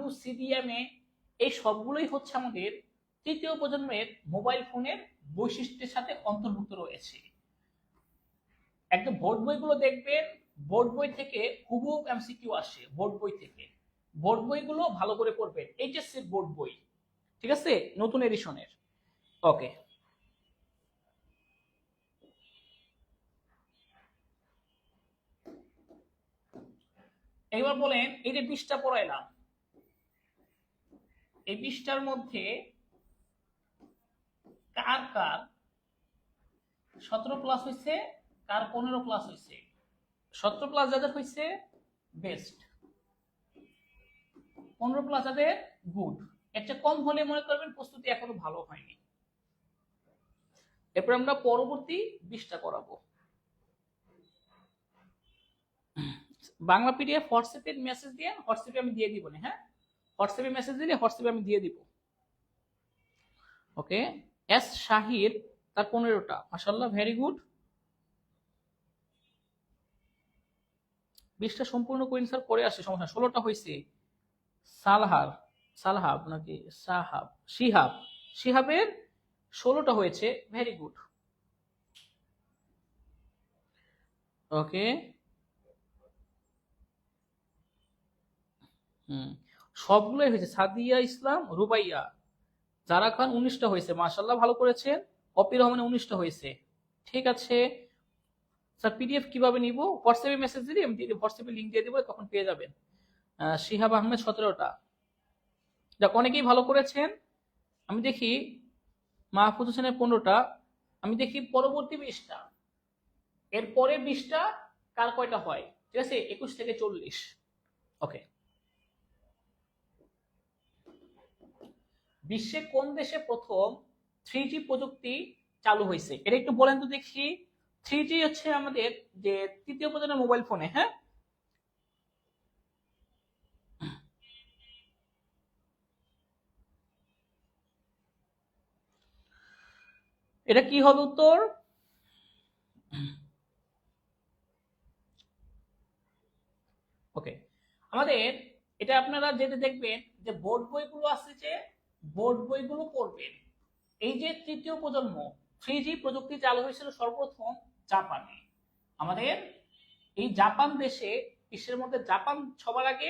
WCDMA এই সবগুলোই হচ্ছে আমাদের তৃতীয় প্রজন্মের মোবাইল ফোনের বৈশিষ্ট্যের সাথে অন্তর্ভুক্ত রয়েছে। একদম বোর্ড বইগুলো দেখবেন, বোর্ড বই থেকে হুবহু এমসিকিউ আসে, বোর্ড বই থেকে। বোর্ড বইগুলো ভালো করে পড়বেন, এইচএসসির বোর্ড বই, ঠিক আছে, নতুন এডিশনের। ওকে, এবার বলেন এই যে 20টা পড়াইলাম, এই 20টার মধ্যে কার কার 17 প্লাস হয়েছে, কার 15 প্লাস হয়েছে? 17 প্লাস যাদের হয়েছে বেস্ট, 15 প্লাস যাদের গুড। এর চেয়ে কম হলে মনে করবেন প্রস্তুতি এখনো ভালো হয়নি। এরপর আমরা পরবর্তী 20টা করাবো। বাংলা পিডিএফ হোয়াটসঅ্যাপে মেসেজ দিয়ে, হোয়াটসঅ্যাপে আমি দিয়ে দিব না, হ্যাঁ, হোয়াটসঅ্যাপে মেসেজ দিলে হোয়াটসঅ্যাপে আমি দিয়ে দিব। ওকে, এস শাহির তার 15টা, মাশাআল্লাহ, ভেরি গুড। 20টা সম্পূর্ণ করে স্যার পরে আসে, সমস্যা। 16টা হয়েছে সালহাব নাকি শিহাবের 16টা হয়েছে, ভেরি গুড। ওকে, সবগুলোই হয়েছে। সাদিয়া ইসলাম রুবাইয়া জারা খান 19টা হয়েছে, মাশাআল্লাহ, ভালো করেছেন। অপি রহমানের 19টা হয়েছে, ঠিক আছে। স্যার পিডিএফ কিভাবে নিব? হোয়াটসঅ্যাপে মেসেজ দিলে আমি দিয়ে দিব, হোয়াটসঅ্যাপে লিংক দিয়ে দিব, তখন পেয়ে যাবেন। শিহাব আহমেদ 17টা, যাক, অনেকেই ভালো করেছেন। আমি দেখি মাহফুজ হোসেনের 15টা, আমি দেখি পরবর্তী 20টা, এর পরে 20টা কার কয়টা হয়, ঠিক আছে, 21 থেকে 40। ওকে, বিশ্বে কোন দেশে প্রথম 3G প্রযুক্তি চালু হয়েছে? এটা একটু বলেন তো দেখি। 3G হচ্ছে আমাদের যে তৃতীয় প্রজন্মের মোবাইল ফোনে, হ্যাঁ, এটা কি হবে উত্তর? ওকে, আমাদের এটা আপনারা যেটা দেখবেন যে বোর্ড বইগুলো আছে, যে বোর্ড বইগুলো পড়বেন। এই যে তৃতীয় প্রজন্ম 3G প্রযুক্তি চালু হয়েছিল সর্বপ্রথম জাপানে। আমাদের এই জাপান দেশে, বিশ্বের মধ্যে জাপান সবার আগে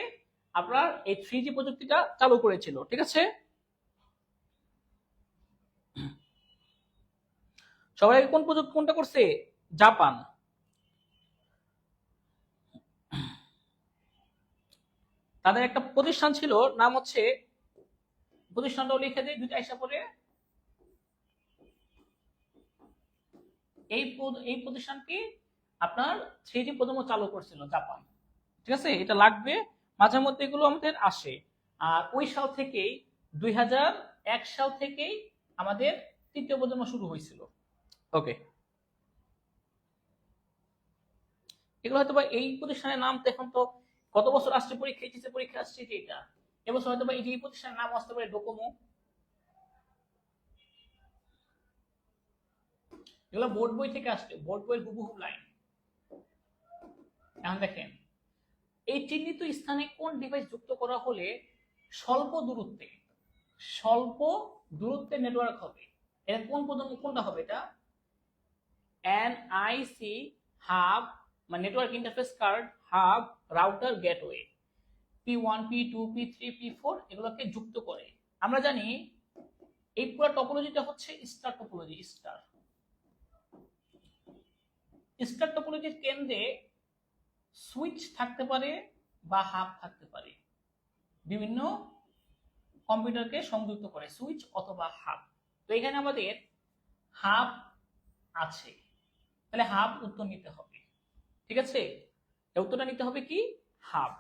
আপনার এই 3G প্রযুক্তিটা চালু করেছিল, ঠিক আছে? সবার আগে কোন প্রযুক্তি, কোনটা করছে? জাপান। তাদের একটা প্রতিষ্ঠান ছিল, নাম হচ্ছে, প্রতিষ্ঠানটাও লিখে দেয় দুইটা আইসা পরে। এই প্রতিষ্ঠানটি আপনার 3G প্রজন্ম চালু করছিল জাপান, ঠিক আছে? এটা লাগবে, মাঝে মধ্যে এগুলো আমাদের আসে। আর ওই সাল থেকেই 2001 সাল থেকেই আমাদের তৃতীয় প্রজন্ম শুরু হয়েছিল। ওকে, এগুলো হয়তো বা এই প্রতিষ্ঠানের নাম তো এখন তো কত বছর আসছে পরীক্ষা, এইচএসসি পরীক্ষা আসছে যে এটা, এবছর হয়তো বা এই প্রতিষ্ঠানের নাম আসতে পারে ডোকোমো। এগুলো বোর্ড বই থেকে আসছে, বোর্ড বইয়ের হুবহু লাইন। এখন দেখেন, এই চিহ্নিত স্থানে কোন ডিভাইস যুক্ত করা হলে স্বল্প দূরত্বে, স্বল্প দূরত্বে নেটওয়ার্ক হবে? এটা কোন প্রজন্ম, কোনটা হবে এটা? এনআইসি, হাব মানে network interface card, hub, router, gateway, P1 P2 P3 P4 এগুলোকে যুক্ত করে। আমরা জানি এই পুরো টপোলজিটা হচ্ছে স্টার টপোলজি। স্টার স্টার টপোলজির কেন্দ্রে সুইচ থাকতে পারে বা হাব থাকতে পারে, বিভিন্ন কম্পিউটারকে সংযুক্ত করে সুইচ অথবা হাব। তো এখানে আমাদের হাব আছে, তাহলে হাব উত্তর নিতে হবে, ঠিক আছে? উত্তরটা নিতে হবে কি? হাব।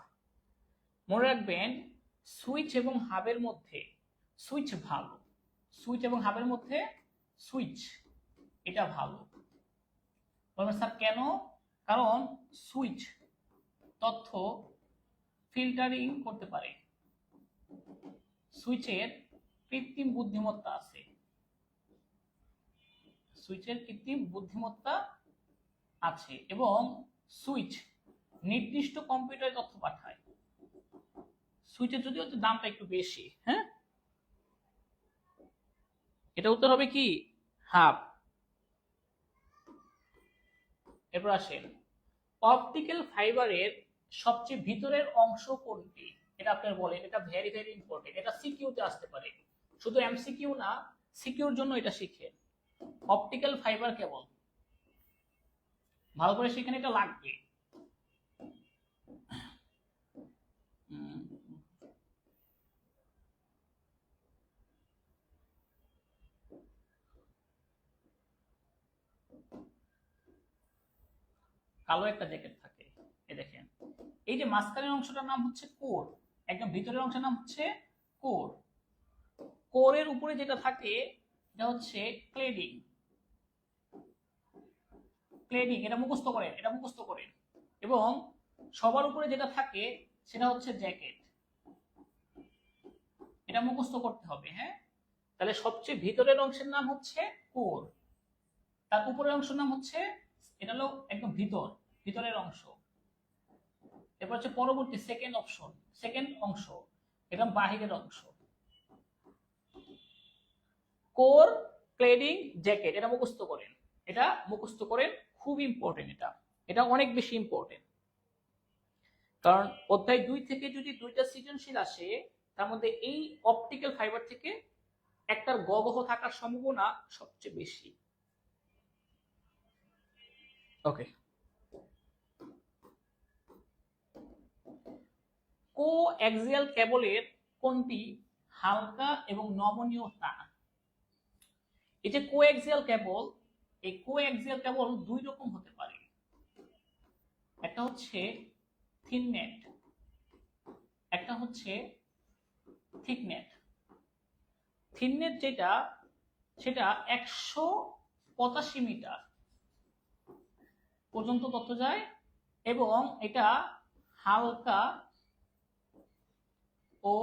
মনে রাখবেন, সুইচ এবং হাবের মধ্যে সুইচ ভালো, সুইচ এবং হাবের মধ্যে সুইচ এটা ভালো। বলবেন স্যার কেন? কারণ সুইচ তথ্য ফিল্টারিং করতে পারে, সুইচের কৃত্রিম বুদ্ধিমত্তা আছে, সুইচের কৃত্রিম বুদ্ধিমত্তা আছে, এবং সুইচ নির্দিষ্ট কম্পিউটারে তথ্য পাঠায়। সুইচের যদিও দামটা একটু বেশি, হ্যাঁ। এটা উত্তর হবে কি? হাব। এরপর আসেন, অপটিক্যাল ফাইবারের সবচেয়ে ভিতরের অংশ কোনটি? এটা আপনার বলেন, এটা ভেরি ভেরি ইম্পর্টেন্ট, এটা সিকিউতে আসতে পারে, শুধু এমসিকিউ না, সিকিউর জন্য এটা শিখেন। অপটিক্যাল ফাইবার কেবল ভালো করে শিখেন, এটা লাগবে। কালো একটা জ্যাকেট থাকে, এই দেখেন, এই যে মাঝখানের অংশটার নাম হচ্ছে কোর, একদম ভিতরের অংশের নাম হচ্ছে কোর। কোরের উপরে যেটা থাকে এটা হচ্ছে ক্লেডিং। ক্লেডিং এটা মুখস্থ করেন, এটা মুখস্থ করেন। এবং সবার উপরে যেটা থাকে সেটা হচ্ছে জ্যাকেট, এটা মুখস্থ করতে হবে, হ্যাঁ। তাহলে সবচেয়ে ভিতরের অংশের নাম হচ্ছে কোর, তার উপরের অংশের নাম হচ্ছে, এটা হলো একদম ভিতর, ভিতরের অংশ। এরপর হচ্ছে পরবর্তী সেকেন্ড অপশন, সেকেন্ড অংশ, এটা বাহিরের অংশ। কোর, ক্লেডিং, জ্যাকেট, এটা মুখস্থ করেন, এটা মুখস্থ করেন, খুব ইম্পর্টেন্ট, এটা এটা অনেক বেশি ইম্পর্টেন্ট। কারণ অধ্যায় 2 থেকে যদি দুইটা সৃজনশীল আসে, তার মধ্যে এই অপটিক্যাল ফাইবার থেকে একটার গগহ থাকার সম্ভাবনা সবচেয়ে বেশি। ওকে, কো অ্যাক্সিয়াল কেবলের কোনটি হালকা এবং নমনীয় তার? এই যে কো অ্যাক্সিয়াল কেবল, এই কো অ্যাক্সিয়াল কেবল দুই রকম হতে পারে, একটা হচ্ছে থিন নেট, একটা হচ্ছে থিক নেট। থিন নেট যেটা, সেটা 185 মিটার পর্যন্ত তথ্য যায় এবং এটা হালকা ও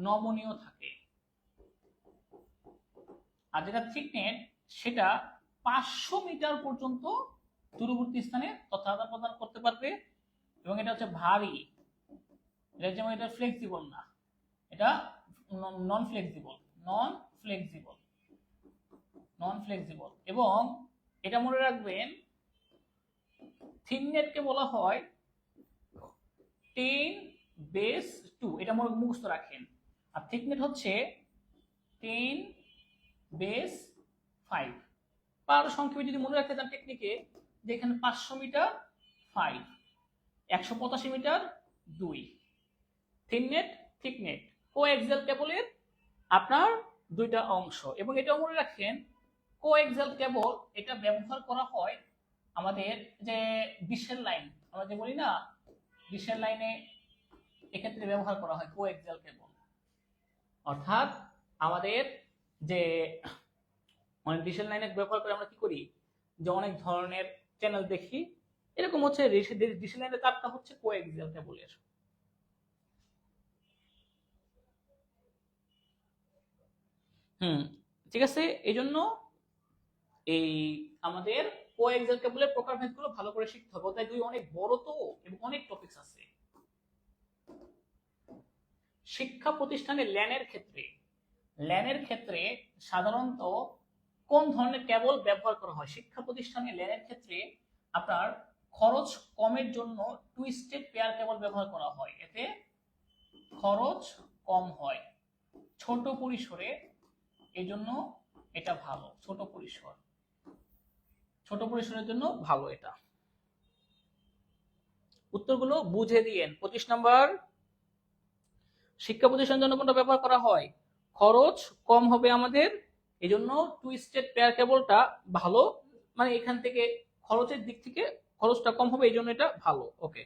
নমনীয় থাকে। আর যেটা থিক নেট সেটা 500 মিটার পর্যন্ত দূরবর্তী স্থানে তথ্য আদান প্রদান করতে পারবে, এবং এটা হচ্ছে ভারী, এটা যেমন এটা ফ্লেক্সিবল না, এটা নন ফ্লেক্সিবল, নন ফ্লেক্সিবল, নন ফ্লেক্সিবল। এবং এটা মনে রাখবেন থিকনেটকে বলা হয় 10^2, এটা মুখস্থ রাখেন। আর থিকনেট হচ্ছে 10^5। আর সংক্ষেপে যদি মনে রাখতে চান টেকনিকে, যে এখানে 500 মিটার 5, 185 মিটার 2, থিকনেট থিকনেট কোএক্সিয়াল কেবলের আপনার দুইটা অংশ। এবং এটাও মনে রাখেন কোএক্সিয়াল কেবল এটা ব্যবহার করা হয় আমাদের যে ডিশের লাইন, আমরা যে বলি না ডিশের লাইনে, এক্ষেত্রে ব্যবহার করা হয় কোএক্সিয়াল কেবল। অর্থাৎ আমাদের যে মানে ডিশের লাইনে ব্যবহার করে আমরা কি করি, যে অনেক ধরনের চ্যানেল দেখি, এরকম হচ্ছে ডিশের লাইনের তারটা হচ্ছে কোএক্সিয়াল কেবলের। ঠিক আছে। এই জন্য এই আমাদের কোএক্সিয়াল কেবলের প্রকারভেদগুলো ভালো করে শিখতে হবে, তাই দুই অনেক বড় তো এবং অনেক টপিকস আছে। শিক্ষা প্রতিষ্ঠানে ল্যানের ক্ষেত্রে সাধারণত কোন ধরনের কেবল ব্যবহার করা হয়? শিক্ষা প্রতিষ্ঠানে ল্যানের ক্ষেত্রে আপনার খরচ কমের জন্য টুইস্টেড পেয়ার কেবল ব্যবহার করা হয়, এতে খরচ কম হয়, ছোট পরিসরে, এই জন্য এটা ভালো, ছোট পরিসরের জন্য ভালো এটা। উত্তরগুলো বুঝে দিয়েন। 25 নাম্বার, শিক্ষা প্রতিষ্ঠানের জন্য কোনটা ব্যবহার করা হয়? খরচ কম হবে আমাদের, এই জন্য টুইস্টেড পেয়ার কেবলটা ভালো, মানে এখান থেকে খরচের দিক থেকে খরচটা কম হবে, এই জন্য এটা ভালো। ওকে,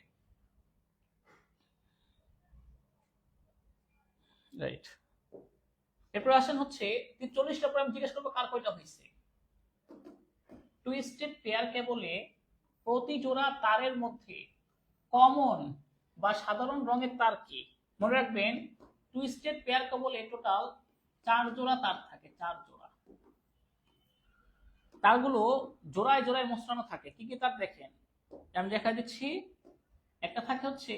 রাইট। এরপর আসেন হচ্ছে 43টা পর আমি জিজ্ঞেস করবো কার কয়টা হয়েছে। টুইস্টেড পেয়ার কেবলে প্রতি জোড়া তারের মধ্যে কমন বা সাধারণ রঙের তার কি? মনে রাখবেন টুইস্টেড পেয়ার কেবলে টোটাল 4 জোড়া তার থাকে, 4 জোড়া। তারগুলো জোড়ায় জোড়ায় মোছড়ানো থাকে। কি কি তার দেখেন, আমি দেখা দিচ্ছি। একটা থাকে হচ্ছে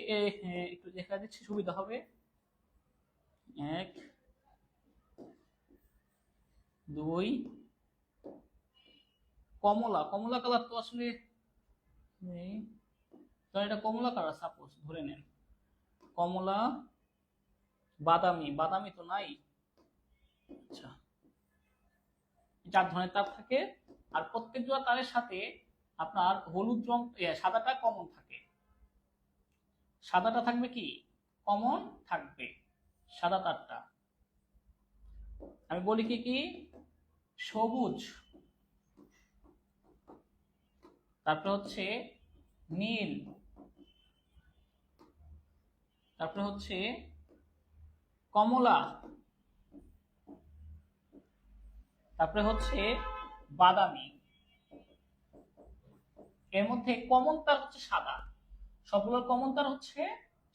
একটু দেখা দিচ্ছি সুবিধা হবে, 1 2, কমলা কালার তো আসলে নেই, তো এটা কমলা কালার সাপোজ ধরে নেন, কমলা, বাদামি তো নাই। আচ্ছা, 4 ধরনের তার থাকে। আর প্রত্যেক জোড়া তারের সাথে আপনার হলুদ রং, সাদাটা কমন থাকে, সাদাটা থাকবে, কি কমন থাকবে সাদা তারটা। আমি বলি কি কি, সবুজ, তারপরে হচ্ছে নীল, তারপরে হচ্ছে কমলা, তারপরে হচ্ছে বাদামি। এর মধ্যে কমন তার হচ্ছে সাদা, সবগুলোর কমন তার হচ্ছে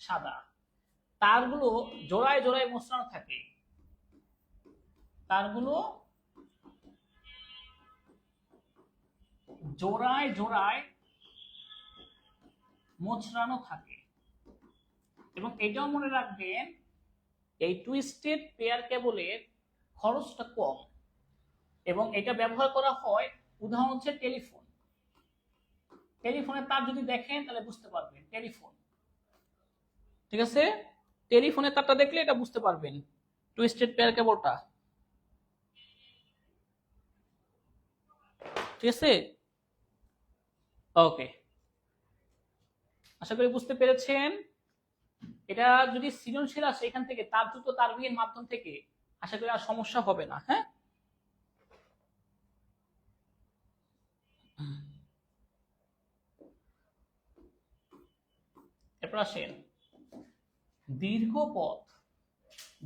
সাদা। তারগুলো জোড়ায় জোড়ায় মোছড়ানো থাকে, তারগুলো জোড়ায় জোড়ায় মোছড়ানো থাকে। এবং এটাও মনে রাখবেন এই টুইস্টেড পেয়ার কেবলের খরচটা কম, এবং এটা ব্যবহার করা হয়, উদাহরণ হচ্ছে টেলিফোনের তার যদি দেখেন তাহলে বুঝতে পারবেন, টেলিফোন, ঠিক আছে, টেলিফোনের তারটা দেখলে এটা বুঝতে পারবেন টুইস্টেড পেয়ার কেবলটা, ঠিক আছে। ওকে, আশা করি বুঝতে পেরেছেন। এটা যদি সৃজনশীল আসে এখান থেকে তার দ্রুত তার বিয়ের মাধ্যম থেকে, আশা করি আর সমস্যা হবে না। হ্যাঁ, এরপর আসেন দীর্ঘ পথ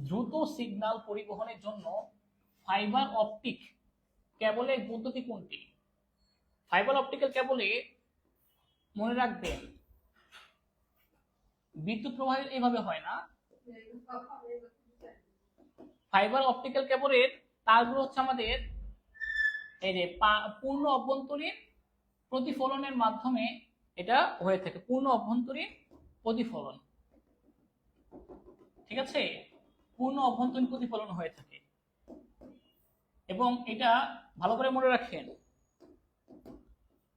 দ্রুত সিগন্যাল পরিবহনের জন্য ফাইবার অপটিক কেবলের পদ্ধতি কোনটি? ফাইবার অপটিক্যাল কেবলে মনে রাখবেন বিদ্যুৎ প্রবাহ এইভাবে হয় না, ফাইবার অপটিক্যাল কেবলের তারগুলো হচ্ছে আমাদের এই যে পূর্ণ অভ্যন্তরীণ প্রতিফলনের মাধ্যমে এটা হয়ে থাকে, পূর্ণ অভ্যন্তরীণ প্রতিফলন। ঠিক আছে, পূর্ণ অভ্যন্তরীণ প্রতিফলন হয়ে থাকে। এবং এটা ভালো করে মনে রাখেন,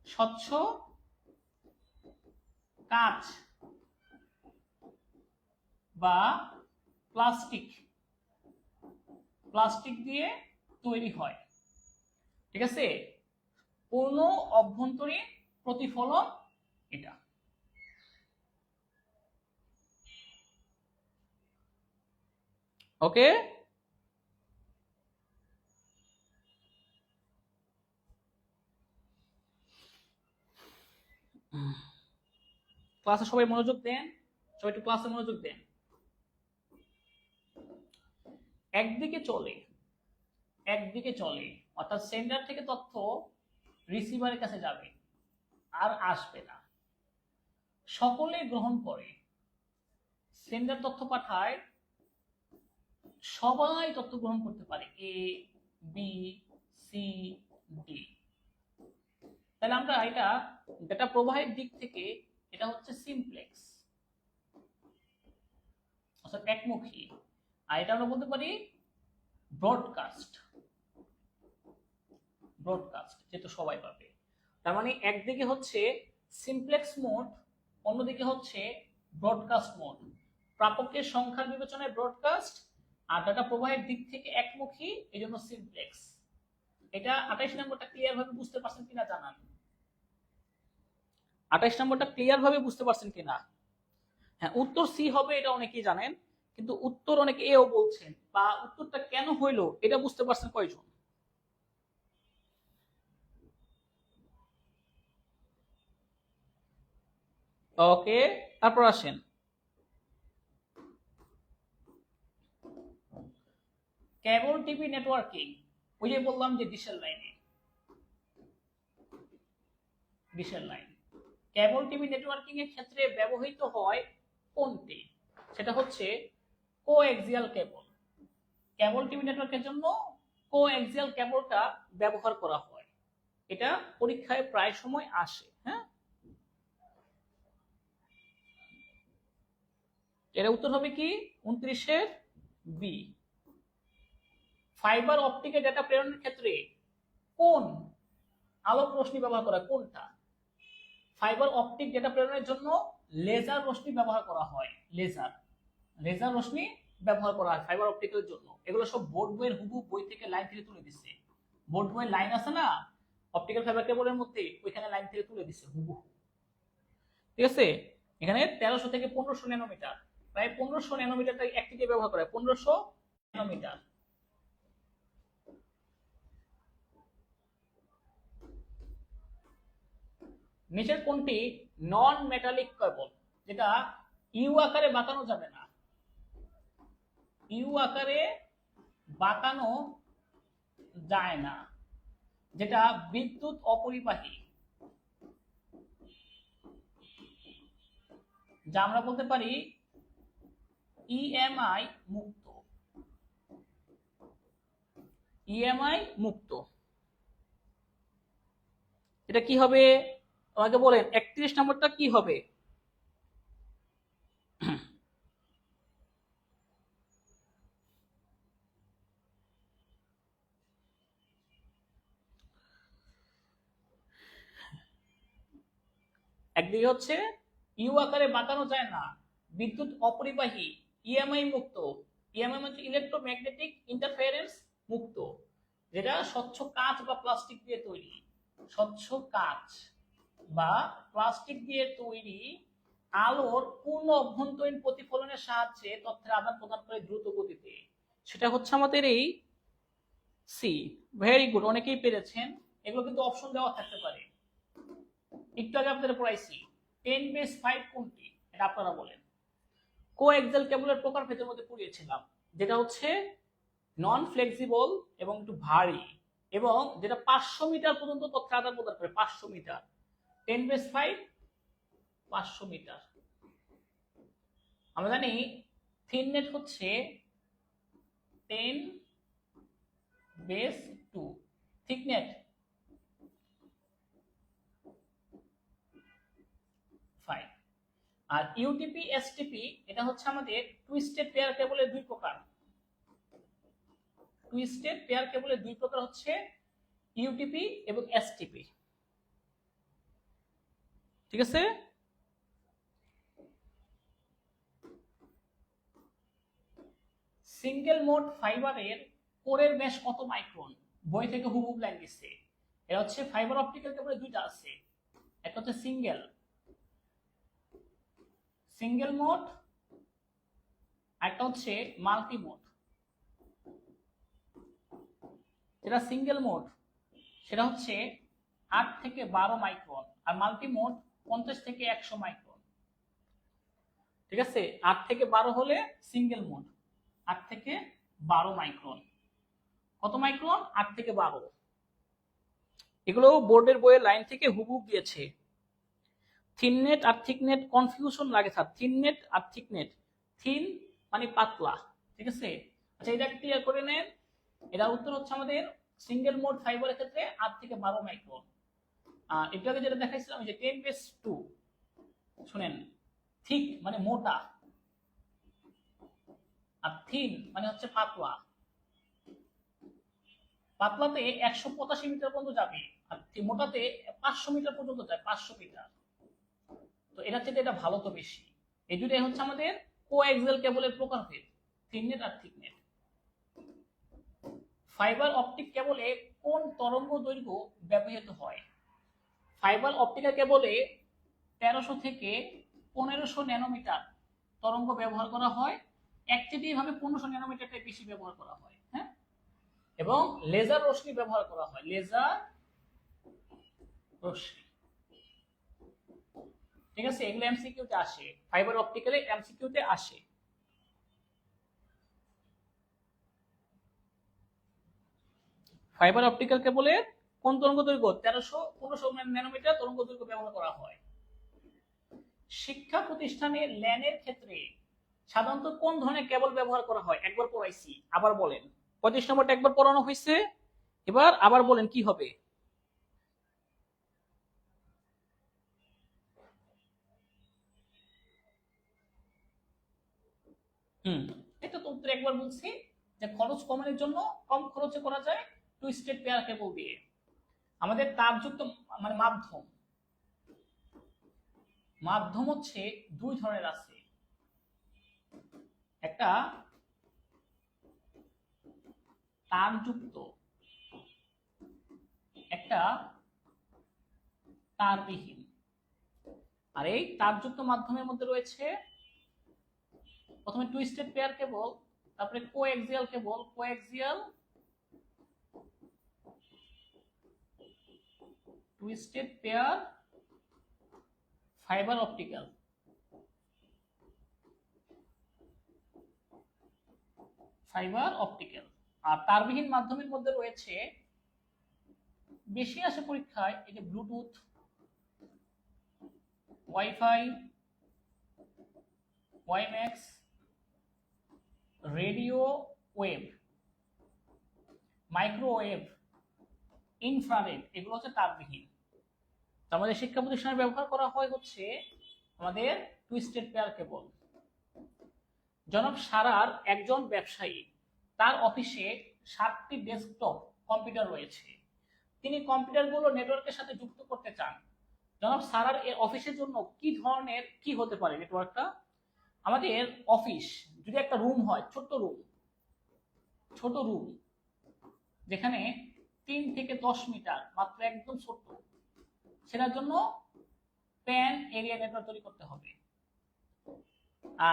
স্বচ্ছ কাঁচ বা প্লাস্টিক দিয়ে তৈরি হয়। ঠিক আছে, পূর্ণ অভ্যন্তরীণ প্রতিফলন এটা। ওকে, ক্লাসে সবাই মনোযোগ দেন, সবাই একটু ক্লাসে মনোযোগ দেন। একদিকে চলে, অর্থাৎ সেন্ডার থেকে তথ্য রিসিভারের কাছে যাবে আর আসবে না, সকলে গ্রহণ করে। সেন্ডার তথ্য পাঠায়, সবাই তথ্য গ্রহণ করতে পারে, এ বি সি ডি। তাহলে আমরা এটা ডেটা প্রবাহের দিক থেকে এটা হচ্ছে সিমপ্লেক্স, অর্থাৎ একমুখী। আর এটা আমরা বলতে পারি ব্রডকাস্ট, যেটা সবাই পাবে। তার মানে একদিকে হচ্ছে সিমপ্লেক্স মোড, অন্যদিকে হচ্ছে ব্রডকাস্ট মোড। প্রাপকের সংখ্যার বিবেচনায় ব্রডকাস্ট, আর ডাটা প্রবাহের দিক থেকে একমুখী, এই জন্য সিমপ্লেক্স। এটা 28 নম্বরটা ক্লিয়ার ভাবে বুঝতে পারছেন কিনা জানান। 28 নম্বরটা ক্লিয়ার ভাবে বুঝতে পারছেন কিনা? হ্যাঁ, উত্তর সি হবে এটা অনেকেই জানেন, কিন্তু উত্তর অনেকে এও বলছেন, বা উত্তরটা কেন হইলো এটা বুঝতে পারছেন কয়জন? ওকে, তারপর আসেন কেবল টিভি নেটওয়ার্কিং। ওই যে বললাম যে ডিশের লাইন, কেবল টিভি নেটওয়ার্কিং এর ক্ষেত্রে ব্যবহৃত হয় কোনটি? সেটা হচ্ছে কোএক্সিয়াল কেবল। কেবল টিভি নেটওয়ার্কের জন্য কোএক্সিয়াল কেবলটা ব্যবহার করা হয়, এটা পরীক্ষায় প্রায় সময় আসে। হ্যাঁ, এর উত্তর হবে কি 29-এর বি। ফাইবার অপটিকে ডেটা প্রেরণের ক্ষেত্রে কোন আলোক রশ্মি ব্যবহার করা, কোনটা? ফাইবার অপটিক ডেটা প্রেরণের জন্য লেজার রশ্মি ব্যবহার করা হয়, লেজার রশ্মি ব্যবহার করা হয় ফাইবার অপটিকের জন্য। এগুলো সব বোর্ড বইয়ের হুবহু বই থেকে লাইন থেকে তুলে দিচ্ছে। বোর্ড বইয়ের লাইন আছে না অপটিক্যাল ফাইবার কেবলের মধ্যে, ওইখানে লাইন থেকে তুলে দিচ্ছে হুবহু। ঠিক আছে, এখানে 1300 থেকে 1500 ন্যানোমিটার, প্রায় 1500 ন্যানোমিটারটা একটিকে ব্যবহার করে, 1500 ন্যানোমিটার। নিচের কোনটি নন মেটালিক কেবল, যেটা ইউ আকারে বাঁকানো যাবে না? ইউ আকারে বাঁকানো যায় না, যেটা বিদ্যুৎ অপরিবাহী, যা আমরা বলতে পারি ইএমআই মুক্ত। ইএমআই মুক্ত এটা কি হবে আমাকে বলেন, 31 নম্বরটা কি হবে? একদিকে হচ্ছে ইউ আকারে বাঁকানো যায় না, বিদ্যুৎ অপরিবাহী, ইএমআই মুক্ত। ইএমআই মানে ইলেকট্রোম্যাগনেটিক ইন্টারফারেন্স মুক্ত, যেটা স্বচ্ছ কাঁচ বা প্লাস্টিক দিয়ে তৈরি। স্বচ্ছ কাঁচ বা প্লাস্টিক দিয়ে তৈরি আলোর পূর্ণ অভ্যন্তরীণ প্রতিফলনের সাহায্যে তথ্যের আদান প্রদান করে দ্রুত গতিতে। সেটা হচ্ছে আমাদের এই সি। ভেরি গুড, অনেকেই পেরেছেন। এগুলো কিন্তু অপশন দেওয়া থাকতে পারে। একটু আগে আপনাদের পড়াইছি 10^5 কোনটি, এটা আপনারা বলেন। কোএক্সিয়াল কেবলের প্রকারভেদের মধ্যে পড়িয়েছিলাম, যেটা হচ্ছে নন ফ্লেক্সিবল এবং একটু ভারী, এবং যেটা 500 মিটার পর্যন্ত তথ্য আদান প্রদান করে। 500 মিটার, 10^5 500 মিটার। আমরা জানি থিন নেট হচ্ছে 10^2, থিকনেট আর ইউটিপি এসটিপি এটা হচ্ছে আমাদের টুইস্টেড পেয়ার কেবলের দুই প্রকার। টুইস্টেড পেয়ার কেবলের দুই প্রকার হচ্ছে ইউটিপি এবং এসটিপি। ঠিক আছে, সিঙ্গেল মোড ফাইবারের কোরের ব্যাস কত মাইক্রন? বই থেকে হুবহু লাইন দিচ্ছে। এটা হচ্ছে ফাইবার অপটিক্যাল কেবলের দুইটা আছে, একটা হচ্ছে সিঙ্গেল মোড, একটা হচ্ছে মাল্টি মোড। যেটা সিঙ্গেল মোড সেটা হচ্ছে 8 থেকে 12 মাইক্রন, আর মাল্টি মোড 50 থেকে 100 মাইক্রন। ঠিক আছে, 8 থেকে 12 হলে সিঙ্গেল মোড, 8 থেকে 12 মাইক্রন। কত মাইক্রন? 8 থেকে 12। এগুলো বোর্ডের বইয়ের লাইন থেকে হুবহু দিয়েছে। থিননেট আর থিকনেট কনফিউশন লাগে স্যার, থিননেট আর থিকনেট। থিন মানে পাতলা, ঠিক আছে। আচ্ছা, এটা ক্লিয়ার করে নেন। এটার উত্তর হচ্ছে আমাদের সিঙ্গেল মোড ফাইবারের ক্ষেত্রে 8 থেকে 12 মাইক্রন। একটু আগে যেটা দেখাইছিলাম যে 10⁻², শুনেন, থিক মানে মোটা, আর থিন মানে হচ্ছে পাতলা। পাতলাতে 185 মিটার পর্যন্ত যাবে, আর মোটাতে 500 মিটার পর্যন্ত যায়, 500 মিটার। তো এটা থেকে এটা ভালো তো বেশি। এই দুটোই হচ্ছে আমাদের কোএক্সিয়াল কেবলের প্রকারভেদ, থিননেট আর থিকনেট। ফাইবার অপটিক কেবলে কোন তরঙ্গ দৈর্ঘ্য ব্যবহৃত হয়? ফাইবার অপটিক্যাল কেবলে 1300 থেকে 1500 ন্যানোমিটার তরঙ্গ ব্যবহার করা হয়। একচেটিয়া ভাবে 1500 ন্যানোমিটারটাই বেশি ব্যবহার করা হয়, হ্যাঁ। এবং লেজার রশ্মি ব্যবহার করা হয়, লেজার রশ্মি। ঠিক আছে, এগুলো এমসিকিউ তে আসে, ফাইবার অপটিক্যালে এমসিকিউ তে আসে। ফাইবার অপটিক্যাল কেবলের কোন তরঙ্গ দৈর্ঘ্য 1300-1500 ন্যানোমিটার তরঙ্গ দৈর্ঘ্য ব্যবহার করা হয়? শিক্ষা প্রতিষ্ঠানে ল্যানের ক্ষেত্রে সাধারণত কোন ধরনের কেবল ব্যবহার করা হয়? একবার পড়াইছি, আবার বলেন। 25 নম্বরটা একবার পড়ানো হয়েছে, এবার আবার বলেন কি হবে। এটা তো উত্তর একবার বলছি যে খরচ কমানোর জন্য কম খরচে করা যায় টুইস্টেড পেয়ার কেবল দিয়ে। আমাদের তারযুক্ত মানে মাধ্যম হচ্ছে দুই ধরনের আছে, একটা তারযুক্ত, একটা তারবিহীন। আর এই তারযুক্ত মাধ্যমের মধ্যে রয়েছে প্রথমে টুইস্টেড পেয়ার কেবল, তারপরে coaxial cable, twisted pair fibre optical, আর তারবিহীন মাধ্যমের মধ্যে রয়েছে, বেশি আসে পরীক্ষায়, এই যে Bluetooth, wifi, WiMAX, radio wave, microwave, infrared, এগুলো হচ্ছে তারবিহীন। আমাদের শিক্ষা প্রতিষ্ঠানে ব্যবহার করা হয় হচ্ছে আমাদের টুইস্টেড পেয়ার কেবল। জনাব সারার একজন ব্যবসায়ী, তার অফিসে 7টি ডেস্কটপ কম্পিউটার রয়েছে। তিনি কম্পিউটারগুলো নেটওয়ার্কের সাথে যুক্ত করতে চান। জনাব সারার এর অফিসের জন্য কি ধরনের কি হতে পারে নেটওয়ার্কটা? আমাদের অফিস যদি একটা রুম হয়, ছোট রুম যেখানে 3 থেকে 10 মিটার, মাত্র একদম ছোট, সেটার জন্য প্যান এরিয়া নেটওয়ার্ক তৈরি করতে হবে।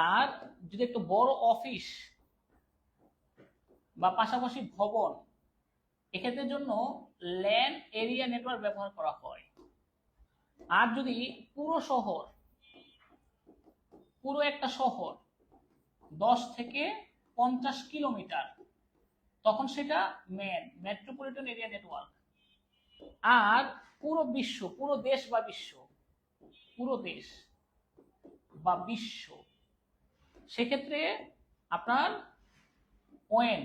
আর যদি একটু বড় অফিস বা পাশাপাশি ভবন, এক্ষেত্রের জন্য ল্যান এরিয়া নেটওয়ার্ক ব্যবহার করা হয়। আর যদি পুরো একটা শহর 10 থেকে 50 কিলোমিটার, তখন সেটা মেট্রোপলিটন এরিয়া নেটওয়ার্ক। আর পুরো দেশ বা বিশ্ব, সেক্ষেত্রে আপনার ওয়েন,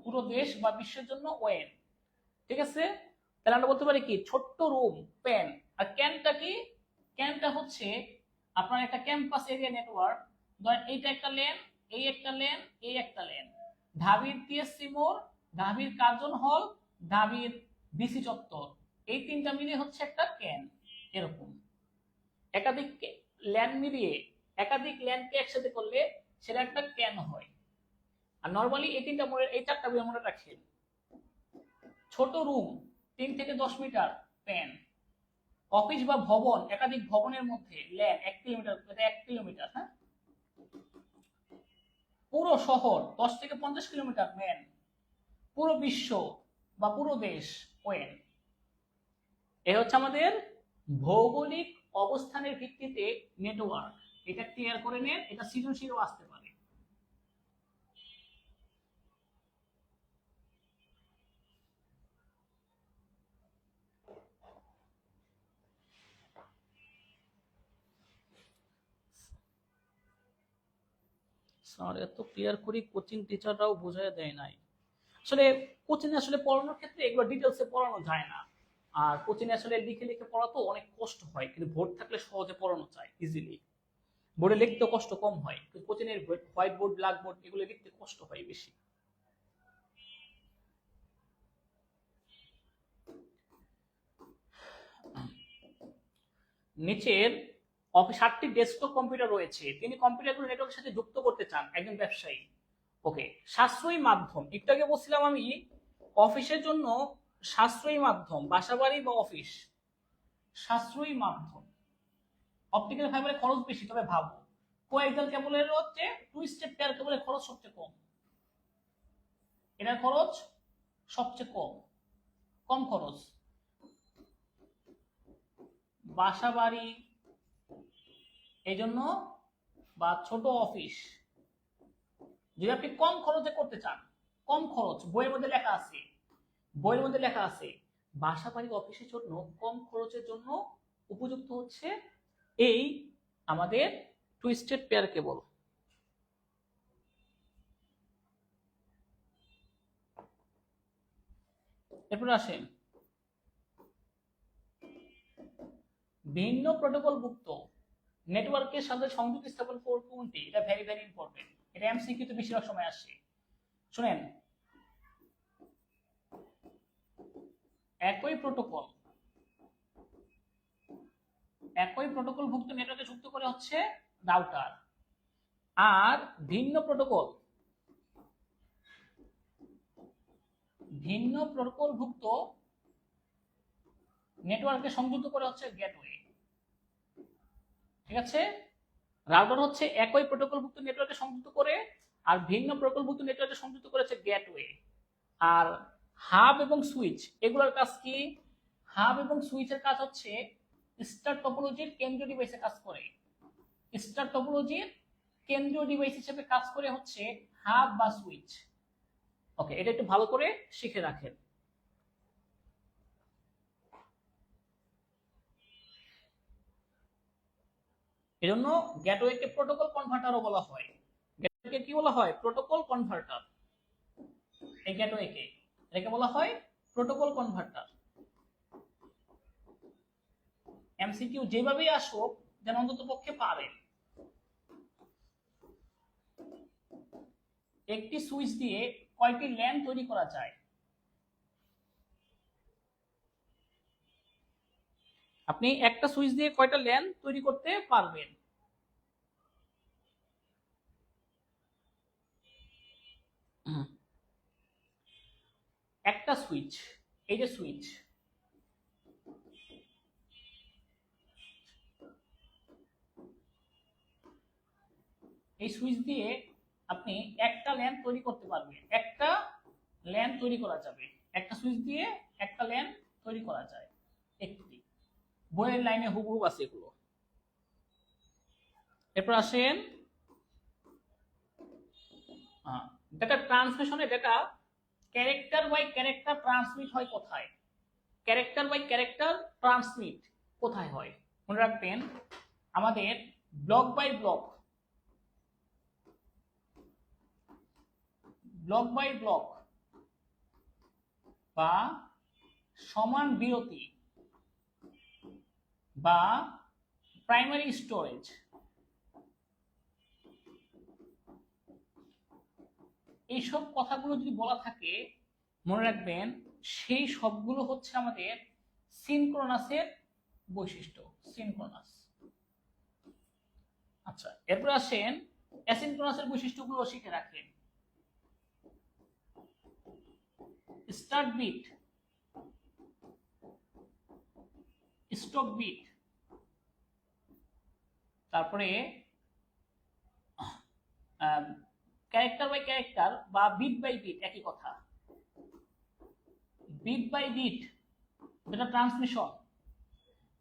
পুরো দেশ বা বিশ্বের জন্য ওয়েন। ঠিক আছে, তাহলে আমরা বলতে পারি কি ছোট্ট রুম প্যান। আর ক্যানটা কি? ক্যানটা হচ্ছে আপনার একটা ক্যাম্পাস এরিয়া নেটওয়ার্ক, ধরেন এইটা একটা লেন, এই একটা লেন, এই একটা লেন, ঢাবির টিএসসি মোড়, ঢাবির কার্জন হল, ঢাবির বিসি চত্বর, এই তিনটা মিলিয়ে হচ্ছে একটা ক্যান। এরকম একাধিক ল্যান মিলিয়ে একাধিক ল্যানকে একসাথে করলে সেটা একটা ক্যান হয়। আর নরমালি এই তিনটা মনে, এই চারটা মনে রাখেন। ছোট রুম 3 থেকে 10 মিটার প্যান, অফিস বা ভবন একাধিক ভবনের মধ্যে ল্যান 1 কিলোমিটার, এটা 1 কিলোমিটার। হ্যাঁ, পুরো শহর 10 থেকে 50 কিলোমিটার ম্যান, পুরো বিশ্ব বা পুরো দেশ ওয়েন। এ হচ্ছে আমাদের ভৌগোলিক অবস্থানের ভিত্তিতে নেটওয়ার্ক। এটা ক্লিয়ার করে নেন, এটা সৃজনশীলও আসতে পারে। স্যার এত ক্লিয়ার করে কোচিং টিচাররাও বোঝায় দেয় নাই। আসলে কোচিং আসলে পড়ানোর ক্ষেত্রে এগুলো ডিটেলসে পড়ানো যায় না। আর কোচিং আসলে লিখে লিখে পড়া তো অনেক কষ্ট হয়, কিন্তু বোর্ড থাকলে সহজে পড়ানো যায় ইজিলি। বোর্ডে লিখতে কষ্ট কম হয়, কিন্তু কোচিং এর হোয়াইট বোর্ড, ব্ল্যাক বোর্ড এগুলো লিখতে কষ্ট হয় বেশি। নিচের 7টি ডেস্কটপ কম্পিউটার রয়েছে, তিনি কম্পিউটারগুলো নেটওয়ার্কের সাথে যুক্ত করতে চান একজন ব্যবসায়ী। ওকে, সাশ্রয়ী মাধ্যম, একটু আগে বলছিলাম আমি অফিসের জন্য সাশ্রয়ী মাধ্যম, বাসাবাড়ি বা অফিস। সাশ্রয়ী মাধ্যম, অপটিক্যাল ফাইবারের খরচ বেশি, তবে ভাবো কোয়াক্সিয়াল কেবলের হচ্ছে টুইস্টেড পেয়ার কেবলের খরচ সবচেয়ে কম, এটার খরচ সবচেয়ে কম, কম খরচ। বাসাবাড়ি এই জন্য বা ছোট অফিস যদি আপনি কম খরচে করতে চান, কম খরচ, বইয়ের মধ্যে লেখা আছে, বইয়ের মধ্যে লেখা আছে বাসা বাড়ি অফিসের জন্য কম খরচের জন্য উপযুক্ত হচ্ছে এই আমাদের টুইস্টেড পেয়ার কেবল। এরপর আসেন ভিন্ন প্রোটোকল ভুক্ত নেটওয়ার্কের সাথে সংযোগ স্থাপন কোনটি, এটা ভেরি ভেরি ইম্পর্টেন্ট, এটা এমসিকিউ তে বেশিরভাগ সময় আসে। শুনেন, একই প্রোটোকল ভুক্ত নেটওয়ার্কে যুক্ত করে হচ্ছে রাউটার, আর ভিন্ন প্রোটোকল ভুক্ত নেটওয়ার্কে সংযুক্ত করে হচ্ছে গেটওয়ে। ঠিক আছে, রাউটার হচ্ছে একই প্রোটোকলভুক্ত নেটওয়ার্কে সংযুক্ত করে, আর ভিন্ন প্রোটোকলভুক্ত নেটওয়ার্কে সংযুক্ত করেছে গেটওয়ে। আর হাব এবং সুইচ এগুলোর কাজ কি? হাব এবং সুইচের কাজ হচ্ছে স্টার টপোলজির কেন্দ্রীয় ডিভাইসে কাজ করে। স্টার টপোলজির কেন্দ্রীয় ডিভাইস হিসেবে কাজ করে হচ্ছে হাব বা সুইচ। ওকে, এটা একটু ভালো করে শিখে রাখেন। এজন্য গেটওয়েকে প্রোটোকল কনভার্টারও বলা হয়। গেটওয়েকে কি বলা হয়? Protocol converter. এই গেটওয়েকে, এটাকে বলা হয় প্রোটোকল কনভার্টার। এমসিকিউ যেভাবেই আসুক যেন অন্তত পক্ষে পারেন। একটি সুইচ দিয়ে কয়টি ল্যান তৈরি করা যায়? আপনি একটা সুইচ দিয়ে কয়টা ল্যান তৈরি করতে পারবেন? একটা সুইচ, এই যে সুইচ, এই সুইচ দিয়ে আপনি একটা ল্যান তৈরি করতে পারবেন, একটা ল্যান তৈরি করা যাবে, একটা সুইচ দিয়ে একটা ল্যান তৈরি করা যায়। একটি বইয়ের লাইনে হুবহু আছে এগুলো। এরপর আসেন ডেটা ট্রান্সমিশনে, data character by character transmit হয় কোথায়? ক্যারেক্টার বাই ক্যারেক্টার ট্রান্সমিট কোথায় হয়? মনে রাখবেন, আমাদের block by block, block by block বা সমান বিরতি বা প্রাইমারি স্টোরেজ, এইসব কথাগুলো যদি বলা থাকে মনে রাখবেন সেই সবগুলো হচ্ছে আমাদের সিনক্রোনাসের বৈশিষ্ট্য, সিনক্রোনাস। আচ্ছা, এরপর আসেন অ্যাসিনক্রোনাসের বৈশিষ্ট্যগুলো শিখে রাখেন। স্টার্ট বিট, স্টপ বিট, তারপরে ক্যারেক্টার বাই ক্যারেক্টার বা বিট বাই বিট একই কথা। বিট বাই বিট যেটা ট্রান্সমিশন,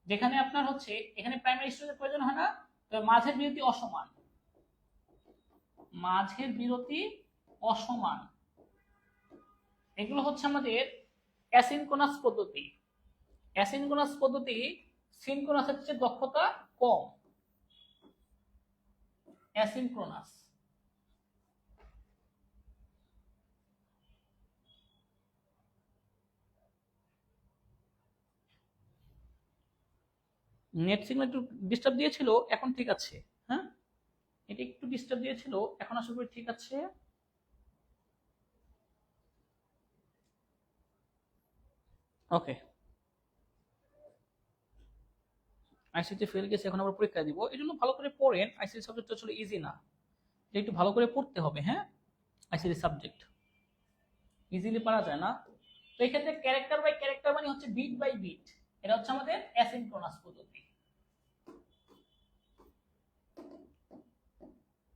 যেখানে আপনার হচ্ছে এখানে প্রাইমারি স্টোরেজের প্রয়োজন হয় না, তবে মাঝের বিরতি অসমান, মাঝের বিরতি অসমান, এগুলো হচ্ছে আমাদের অ্যাসিনক্রোনাস পদ্ধতি। অ্যাসিনক্রোনাস পদ্ধতি সিনক্রোনাসের চেয়ে দক্ষতা কম। অ্যাসিনক্রোনাস, নেট সিগন্যাল একটু ডিস্টার্ব দিয়েছিল, এখন ঠিক আছে। হ্যাঁ, এটা একটু ডিস্টার্ব দিয়েছিল, এখন আশা করি ঠিক আছে। ওকে, আইসিটি ফেল গেছে, এখন আবার পরীক্ষা দিব, এই জন্য ভালো করে পড়েন। আইসিটি সাবজেক্ট আসলে ইজি না, একটু ভালো করে পড়তে হবে। হ্যাঁ, আইসিটি সাবজেক্ট ইজিলি পারা যায় না। তো এই ক্ষেত্রে ক্যারেক্টার বাই ক্যারেক্টার মানে হচ্ছে বিট বাই বিট, এটা হচ্ছে আমাদের অ্যাসিনক্রোনাস পদ্ধতি।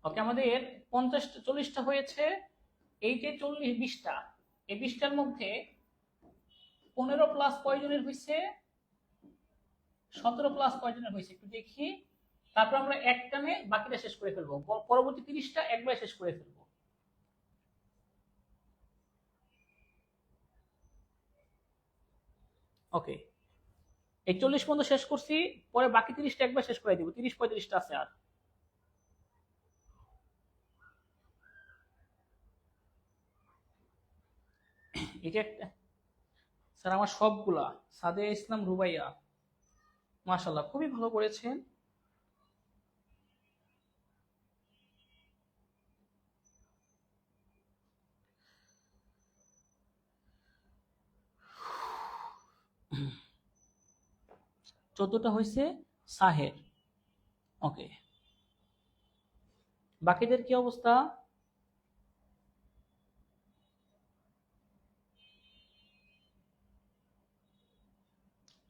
ওকে, আমাদের 40টা হয়েছে, এই যে 20টা, এই 20টার মধ্যে 15 প্লাস কয়জনের হয়েছে, 17 প্লাস কয়জনের হয়েছে একটু দেখি, তারপর আমরা এক টানে বাকিটা শেষ করে ফেলবো, পরবর্তী 30টা একবারে শেষ করে ফেলবো। ওকে, 41 পর্যন্ত শেষ করছি, পরে বাকি 30টা একবার শেষ করে দিব, 30-35টা আছে আর। এটা একটা স্যার, আমার সবগুলা সাদিয়া ইসলাম রুবাইয়া, মাশাআল্লাহ খুবই ভালো করেছেন। চোদ্দটা হয়েছে সাহের। ওকে, বাকিদের কি অবস্থা?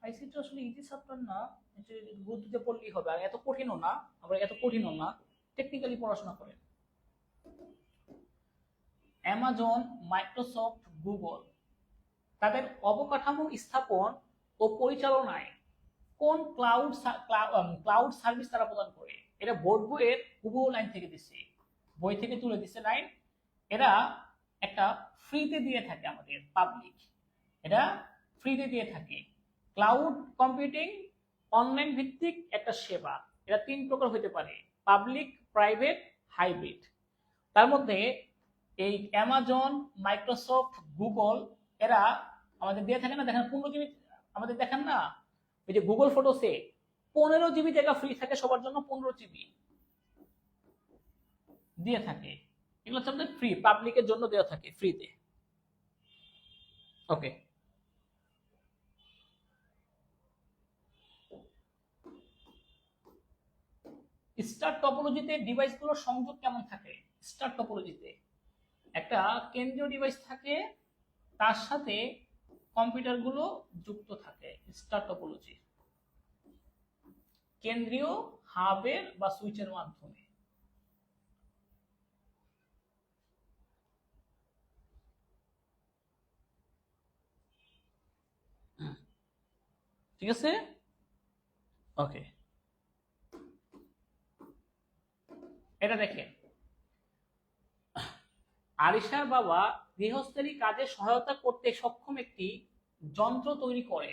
আইসিটি আসলে ইজি সাবজেক্ট না, এটা গুরুত্ব দিয়ে পড়লেই হবে, আর এত কঠিনও না, আবার এত কঠিনও না, টেকনিক্যালি পড়াশোনা করেন। অ্যামাজন, মাইক্রোসফট, গুগল তাদের অবকাঠামো স্থাপন ও পরিচালনায় কোন ক্লাউড সার্ভিস তারা প্রদান করে? এটা বোর্ড বইয়ের হুবহু লাইন থেকে দিচ্ছে, বই থেকে তুলে দিচ্ছে লাইন। এরা একটা ফ্রিতে দিয়ে থাকে আমাদের পাবলিক, এটা ফ্রিতে দিয়ে থাকে। ক্লাউড কম্পিউটিং অনলাইন ভিত্তিক একটা সেবা, এটা 3 প্রকার হতে পারে, পাবলিক, প্রাইভেট, হাইব্রিড। তার মধ্যে এই অ্যামাজন, মাইক্রোসফট, গুগল এরা আমাদের দিয়ে থাকে না, দেখেন 15 জিবি আমাদের দেখেন না, ওই যে গুগল ফটোসে 15 জিবি জায়গা ফ্রি থাকে সবার জন্য, 15 জিবি দিয়ে থাকে। এগুলো হচ্ছে আমাদের ফ্রি, পাবলিকের জন্য দেওয়া থাকে ফ্রিতে। ওকে, স্টার টপোলজিতে ডিভাইসগুলোর সংযোগ কেমন থাকে? স্টার টপোলজিতে একটা কেন্দ্রীয় ডিভাইস থাকে, তার সাথে কম্পিউটারগুলো যুক্ত থাকে। স্টার টপোলজি কেন্দ্রীয় হাবের বা সুইচের মাধ্যমে। ঠিক আছে, ওকে, এটা দেখেন, আরিশার বাবা গৃহস্থলী কাজে সহায়তা করতে সক্ষম একটি যন্ত্র তৈরি করে।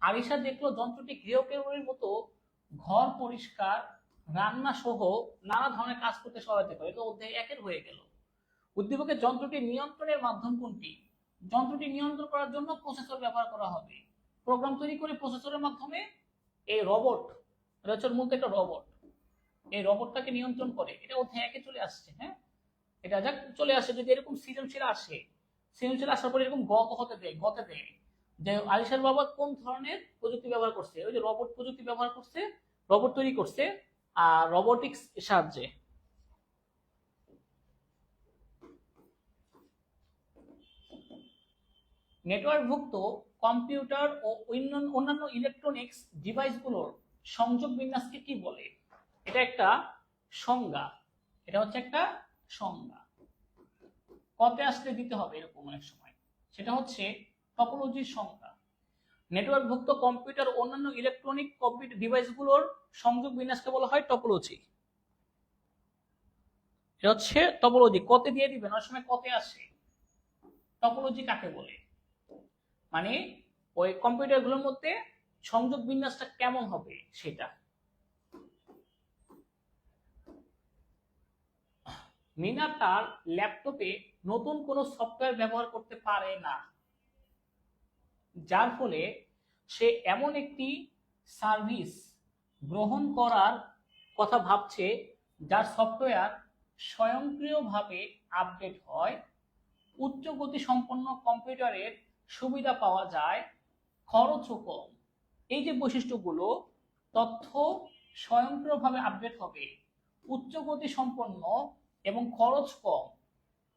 আরিশা দেখলো যন্ত্রটি গৃহকর্মীর মতো ঘর পরিষ্কার, রান্না সহ নানা ধরনের কাজ করতে সহায়তা করে। এটা অধ্যায় 1-এর হয়ে গেল। উদ্দীপকের যন্ত্রটি নিয়ন্ত্রণের মাধ্যম কোনটি? যন্ত্রটি নিয়ন্ত্রণ করার জন্য প্রসেসর ব্যবহার করা হবে। প্রোগ্রাম তৈরি করে প্রসেসরের মাধ্যমে এই রোবট এটা হচ্ছে মূলত একটা রোবট। এই রোবটটাকে নিয়ন্ত্রণ করে, এটা অধ্যায় একে চলে আসছে। হ্যাঁ, এটা যাক চলে আসে। যদি এরকম সৃজনশীল আসে, সৃজনশীল আসার পরে এরকম গ হতে দেয়, গতে দেয় যে আলিশার বাবা কোন ধরনের প্রযুক্তি ব্যবহার করছে, ওই যে রোবট প্রযুক্তি ব্যবহার করছে, রোবট তৈরি করছে আর রোবোটিক্স সাহায্যে। নেটওয়ার্কভুক্ত কম্পিউটার ও অন্যান্য ইলেকট্রনিক্স ডিভাইসগুলোর সংযোগ বিন্যাসকে কি বলে? এটা একটা সংজ্ঞা, এটা হচ্ছে একটা সংজ্ঞা। কতে আসলে দিতে হবে এরকম অনেক সময়, সেটা হচ্ছে টপোলজির সংজ্ঞা। নেটওয়ার্কভুক্ত কম্পিউটার ও অন্যান্য ইলেকট্রনিক কম্পিউটার ডিভাইসগুলোর সংযোগ বিন্যাসকে বলা হয় টপোলজি। এটা হচ্ছে টপোলজি, কতে দিয়ে দিবেন, অনেক সময় কতে আসে। টপোলজি কাকে বলে? মানে ওই কম্পিউটারগুলোর মধ্যে সংযোগ বিন্যাসটা কেমন হবে সেটা। মিনা তার ল্যাপটপে নতুন কোনো সফটওয়্যার ব্যবহার করতে পারে না, যার ফলে সে এমন একটি সার্ভিস গ্রহণ করার কথা ভাবছে যার সফটওয়্যার স্বয়ংক্রিয়ভাবে আপডেট হয়, উচ্চ গতি সম্পন্ন কম্পিউটারের সুবিধা পাওয়া যায়, খরচও কম। এই যে বৈশিষ্ট্যগুলো, তথ্য স্বয়ংক্রিয়ভাবে আপডেট হবে, উচ্চ গতি সম্পন্ন এবং খরচ কম,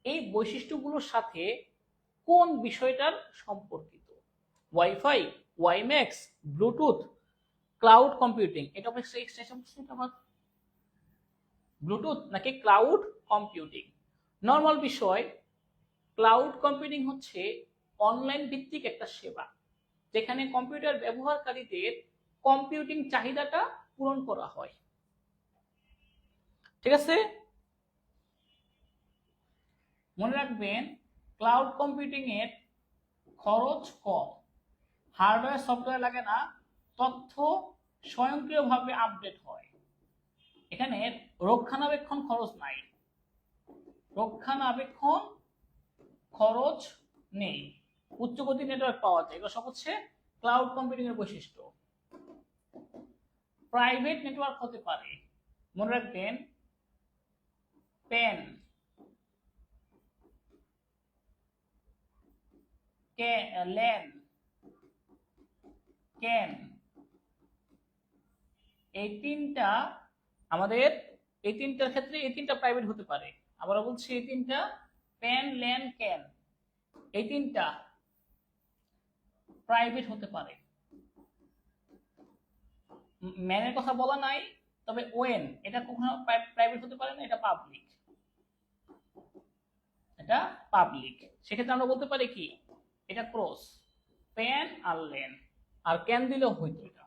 এই বৈশিষ্ট্যগুলোর সাথে কোন বিষয়টার সম্পর্কিত? Wifi, WiMAX, Bluetooth, cloud computing. এটা ব্লুটুথ নাকি ক্লাউড কম্পিউটিং? নর্মাল বিষয়, ক্লাউড কম্পিউটিং হচ্ছে অনলাইন ভিত্তিক একটা সেবা যেখানে কম্পিউটার ব্যবহারকারীদের কম্পিউটিং চাহিদাটা পূরণ করা হয়। ঠিক আছে, মনে রাখবেন ক্লাউড কম্পিউটিং এর খরচ কম, হার্ডওয়্যার সফটওয়্যার লাগে না, তথ্য স্বয়ংক্রিয়ভাবে আপডেট হয়। এখানে রক্ষণাবেক্ষণ খরচ নাই, রক্ষণাবেক্ষণ খরচ নেই, উচ্চগতি নেটওয়ার্ক পাওয়া যায়। এগুলো সব হচ্ছে ক্লাউড কম্পিউটিং এর বৈশিষ্ট্য। প্রাইভেট নেটওয়ার্ক হতে পারে, মনে রাখবেন পেন, ল্যান, ক্যান, এই তিনটা আমাদের, এই তিনটার ক্ষেত্রে এই তিনটা প্রাইভেট হতে পারে। আবার বলছি এই তিনটা, প্যান, ল্যান, ক্যান, এই তিনটা প্রাইভেট হতে পারে। ম্যানের কথা বলা নাই, তবে ওয়েন এটা কখনো প্রাইভেট হতে পারে না, এটা পাবলিক, এটা পাবলিক। সেক্ষেত্রে আমরা বলতে পারি কি, এটা ক্রস, প্যান আর ল্যান, আর ক্যান দিলেও হইতো। এটা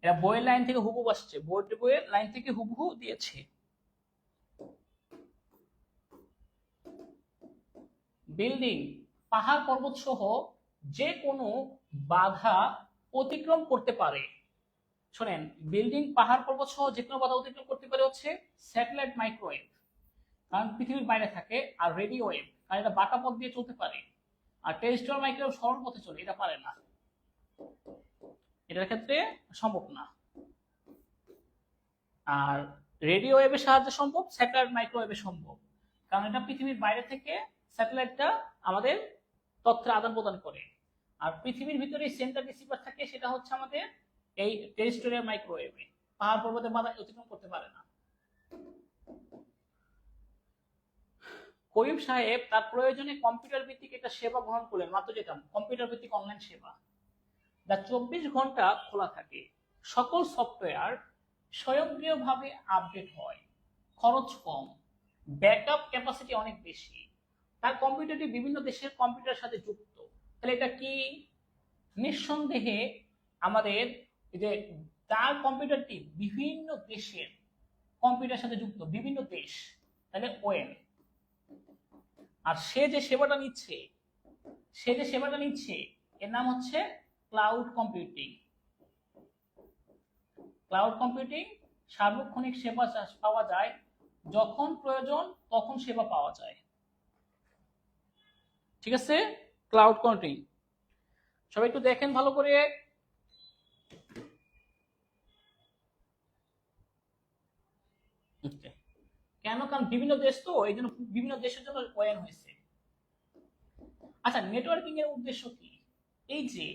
এটা বইয়ের লাইন থেকে হুবহু আসছে, বইয়ের লাইন থেকে হুবহু দিয়েছে। বিল্ডিং, পাহাড় পর্বত সহ যে কোনো বাধা অতিক্রম করতে পারে। শোনেন, বিল্ডিং পাহাড় পর্বত সহ যে কোনো বাধা অতিক্রম করতে পারে হচ্ছে স্যাটেলাইট মাইক্রোওয়েভ, কারণ পৃথিবীর বাইরে থাকে, আর রেডিও ওয়েভ কারণ এটা বাঁকা পথ দিয়ে চলতে পারে, আর টেরেস্ট্রিয়াল মাইক্রোওয়েভ সরল পথে চলে, এটা পারে না, এটার ক্ষেত্রে সম্ভব না। আর রেডিও ওয়েভের সাহায্যে সম্ভব, স্যাটেলাইট মাইক্রোওয়েভে সম্ভব, কারণ এটা পৃথিবীর বাইরে থেকে স্যাটেলাইটটা আমাদের তথ্যের আদান প্রদান করে। আর পৃথিবীর ভিতরে সেন্টার রিসিভার থাকে, সেটা হচ্ছে আমাদের এই টেরেস্ট্রিয়াল মাইক্রোওয়েভে, পাহাড় পর্বতে বাধা অতিক্রম করতে পারে না। করিম সাহেব তার প্রয়োজনে কম্পিউটার ভিত্তিক একটা সেবা গ্রহণ করলেন, মাত্র যেটা কম্পিউটার ভিত্তিক অনলাইন সেবা, যা 24 ঘন্টা খোলা থাকে, সকল সফটওয়্যার স্বয়ংক্রিয়ভাবে আপডেট হয়, খরচ কম, ব্যাকআপ ক্যাপাসিটি অনেক বেশি, তার কম্পিউটারটি বিভিন্ন দেশের কম্পিউটারের সাথে যুক্ত। তাহলে এটা কি? নিঃসন্দেহে আমাদের যে তার কম্পিউটারটি বিভিন্ন দেশের কম্পিউটারের সাথে যুক্ত, বিভিন্ন দেশ, তাহলে ওয়েন। আর সে যে সেবাটা নিচ্ছে এর নাম হচ্ছে ক্লাউড কম্পিউটিং। ক্লাউড কম্পিউটিং সার্বক্ষণিক সেবা পাওয়া যায়, যখন প্রয়োজন তখন সেবা পাওয়া যায়। ঠিক আছে, ক্লাউড কম্পিউটিং। সবাই একটু দেখেন ভালো করে। কেন? কারণ বিভিন্ন দেশ তো, এই জন্য বিভিন্ন দেশের জন্য ওয়ান হয়েছে। আচ্ছা, নেটওয়ার্কিং এর উদ্দেশ্য কি? এই যে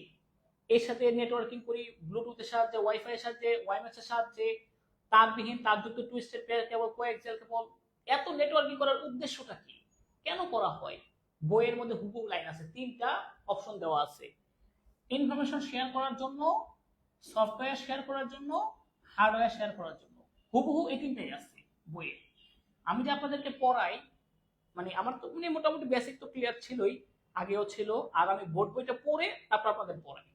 এর সাথে নেটওয়ার্কিং করি ব্লুটুথের সাহায্যে, ওয়াইফাই এর সাহায্যে, ওয়াইম্যাক্স এর সাহায্যে, তারবিহীন তারযুক্ত টুইস্টেড পেয়ার কেবল, কোয়াক্সিয়াল কেবল, এত নেটওয়ার্কিং করার উদ্দেশ্যটা কি? কেন করা হয়? বইয়ের মধ্যে হুবহু লাইন আছে, 3টা অপশন দেওয়া আছে। ইনফরমেশন শেয়ার করার জন্য, সফটওয়্যার শেয়ার করার জন্য, হার্ডওয়্যার শেয়ার করার জন্য, হুবহু এই 3টাই আছে বইয়ে। আমি যে আপনাদেরকে পড়াই, মানে আমার তো মানে মোটামুটি বেসিক তো ক্লিয়ার ছিলই, আগেও ছিল, আর আমি বোর্ড বইটা পড়ে তারপর আপনাদের পড়াই।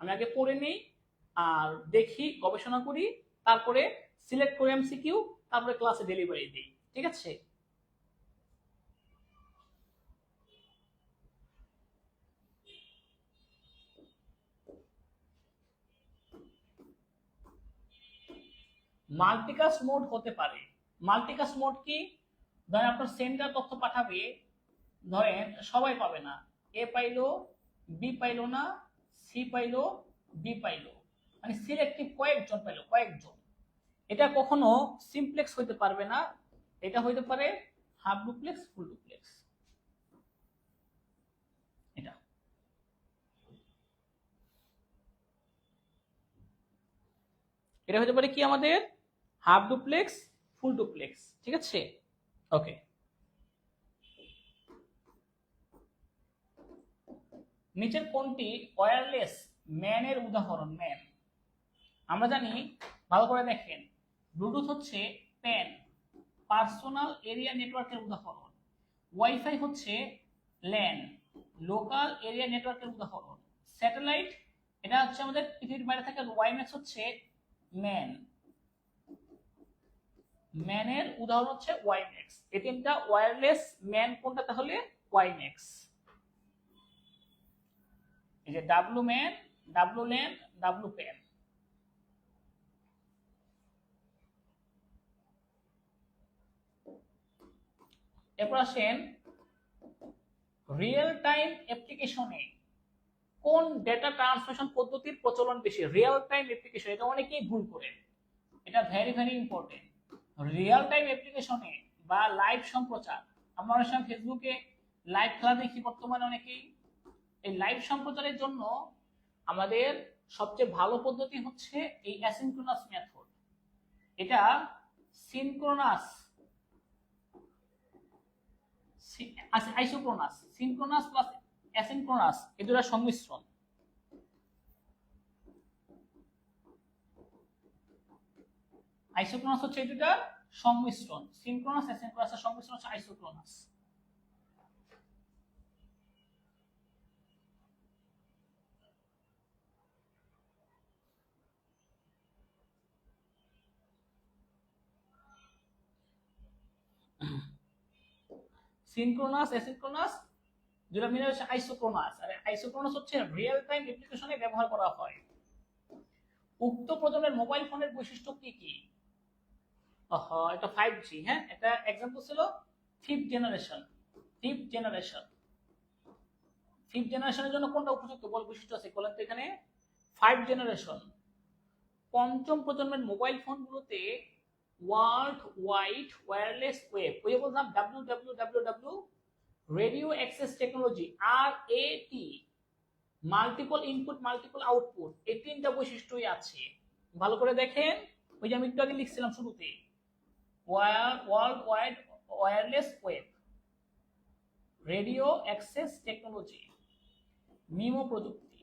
আমি আগে পড়ে নেই, আর দেখি, গবেষণা করি, তারপরে সিলেক্ট করে এমসিকিউ, তারপরে ক্লাসে ডেলিভারি দিই। ঠিক আছে? মাল্টিকাস্ট মোড হতে পারে। মাল্টিকাস্ট মোড কি? ধরেন আপনার সেন্ডার তথ্য পাঠাবে, ধরেন সবাই পাবে না, এ পাইলো, বি পাইলো না, সি পাইলো, বি পাইলো, মানে সিলেক্টিভ কয়েকজন পাইলো, কয়েকজন। এটা কখনো সিমপ্লেক্স হইতে পারবে না, এটা হইতে পারে হাফ ডুপ্লেক্স, ফুল ডুপ্লেক্স। এটা এটা হতে পারে কি আমাদের হাফ ডুপ্লেক্স, ফুল ডুপ্লেক্স। ঠিক আছে? ওকে, নিচের কোনটি ওয়্যারলেস ম্যানের উদাহরণ? ম্যান আমরা জানি, ভালো করে দেখেন, ব্লুটুথ হচ্ছে প্যান, পার্সোনাল এরিয়া নেটওয়ার্কের উদাহরণ। ওয়াইফাই হচ্ছে ল্যান, লোকাল এরিয়া নেটওয়ার্কের উদাহরণ। স্যাটেলাইট, এটা হচ্ছে আমাদের পৃথিবীর বাইরে থাকে। ওয়াইম্যাক্স হচ্ছে ম্যান, ম্যানের উদাহরণ হচ্ছে ওয়াইম্যাক্স। এই 3টা ওয়্যারলেস ম্যান কোনটা? তাহলে ওয়াইম্যাক্স। এই যে W man, W LAN, W pan. এরপর আসেন রিয়েল টাইম অ্যাপ্লিকেশনে কোন ডেটা ট্রান্সমিশন পদ্ধতির প্রচলন বেশি? রিয়েল টাইম অ্যাপ্লিকেশন, এটা অনেকেই ভুল করে, এটা very very important. Real time অ্যাপ্লিকেশনে বা লাইভ সম্প্রচার, আমরা অনেক সময় ফেসবুকে লাইভ খেলা দেখি বর্তমানে অনেকেই। এই লাইভ সম্প্রচারের জন্য আমাদের সবচেয়ে ভালো পদ্ধতি হচ্ছে এই অ্যাসিনক্রোনাস মেথড। এটা synchronous, isochronous, synchronous plus asynchronous, এই দুটোর সংমিশ্রণ। আইসোক্রোনাস হচ্ছে এই দুটার সংমিশ্রণ, সিনক্রোনাস অ্যাসিনক্রোনাসের সংমিশ্রণ হচ্ছে আইসোক্রোনাস। সিনক্রোনাস অ্যাসিনক্রোনাস যেটা মিলে হচ্ছে আইসোক্রোনাস, আর আইসোক্রোনাস হচ্ছে রিয়েল টাইম অ্যাপ্লিকেশনে ব্যবহার করা হয়। উক্ত প্রজন্মের মোবাইল ফোনের বৈশিষ্ট্য কি কি? এটা 5G। হ্যাঁ, এটা एग्जांपल ছিল fifth generation. Fifth generation, fifth জেনারেশনের জন্য কোনটা উপযুক্ত বল বৈশিষ্ট্য আছে বলেন তো এখানে? 5 জেনারেশন। পঞ্চম প্রজন্মের মোবাইল ফোনগুলোতে ওয়ার্ল্ড ওয়াইড ওয়্যারলেস ওয়েব, ওই যে বললাম WWW radio access technology, RAT, multiple input multiple output, এই 3টা বৈশিষ্ট্যই আছে। ভালো করে দেখেন, ওই যে আমি একটু আগে লিখছিলাম শুরুতে, world wide wireless web, radio access technology, MIMO প্রযুক্তি,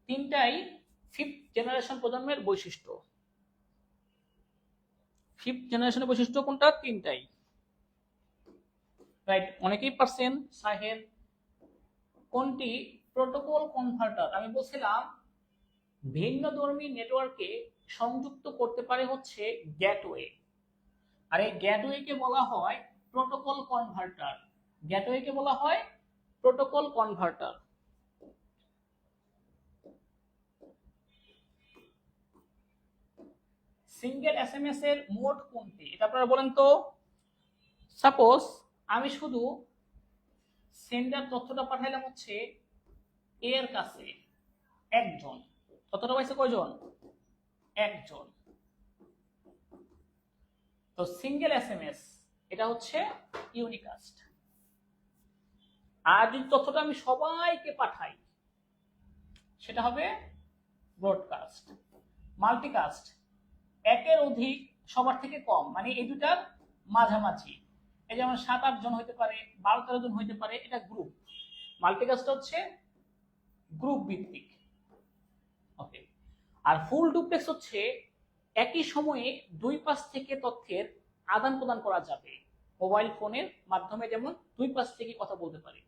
3টাই ফিফথ জেনারেশন প্রজন্মের বৈশিষ্ট্য। ফিফথ জেনারেশনের বৈশিষ্ট্য কোনটা? 3টাই। রাইট, অনেকেই পারছেন। সাহেব, কোনটি প্রোটোকল কনভার্টার? আমি বলছিলাম ভিন্নধর্মী নেটওয়ার্কে সংযুক্ত করতে পারে হচ্ছে গেটওয়ে, আর এই গেটওয়েকে বলা হয় প্রোটোকল কনভার্টার। গেটওয়েকে বলা হয় প্রোটোকল কনভার্টার। সিঙ্গেল এসএমএস এর মোড কোনটি? এটা আপনারা বলেন তো। সাপোজ আমি শুধু সেন্ডার তথ্যটা পাঠাইলাম হচ্ছে এর কাছে, একজন, তথ্যটা পাইছে কয়জন? একজন। তো সিঙ্গেল এসএমএস এটা হচ্ছে ইউনিকাস্ট। আর যদি তথ্যটা আমি সবাইকে পাঠাই সেটা হবে ব্রডকাস্ট। মাল্টিকাস্ট একের অধিক সবার থেকে কম, মানে এই দুটার মাঝামাঝি। এই যেমন 7-8 জন হইতে পারে, 12-13 জন হইতে পারে, এটা গ্রুপ। মাল্টিকাস্ট হচ্ছে গ্রুপ ভিত্তিক। ওকে। আর ফুল ডুপ্লেক্স হচ্ছে একই সময়ে দুই পাশ থেকে তথ্যের আদান প্রদান করা যাবে, মোবাইল ফোনের মাধ্যমে যেমন দুই পাশ থেকে কথা বলতে পারে।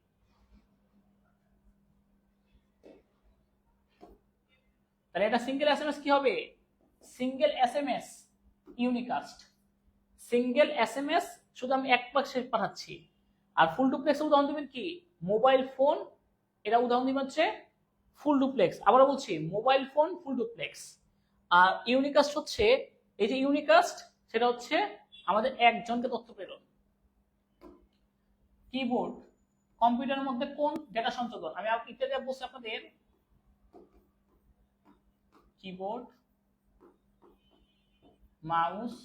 তাহলে এটা সিঙ্গেল এসএমএস কি হবে? Single SMS unicast. Single SMS শুধু আমি এক পাশে পাঠাচ্ছি। আর ফুল ডুপ্লেক্স উদাহরণ দিবেন কি? মোবাইল ফোন, এটা উদাহরণ দিবেন হচ্ছে ফুল ডুপ্লেক্স। আবার বলছি মোবাইল ফোন ফুল ডুপ্লেক্স। আর ইউনিকাস্ট হচ্ছে এই যে ইউনিকাস্ট, সেটা হচ্ছে আমাদের একজনকে তথ্য প্রেরণ। কিবোর্ড কম্পিউটারের মধ্যে কোন ডেটা সংযোজন? আমি ইত্যাদি বলছি আপনাদের। কিবোর্ড, মাউস,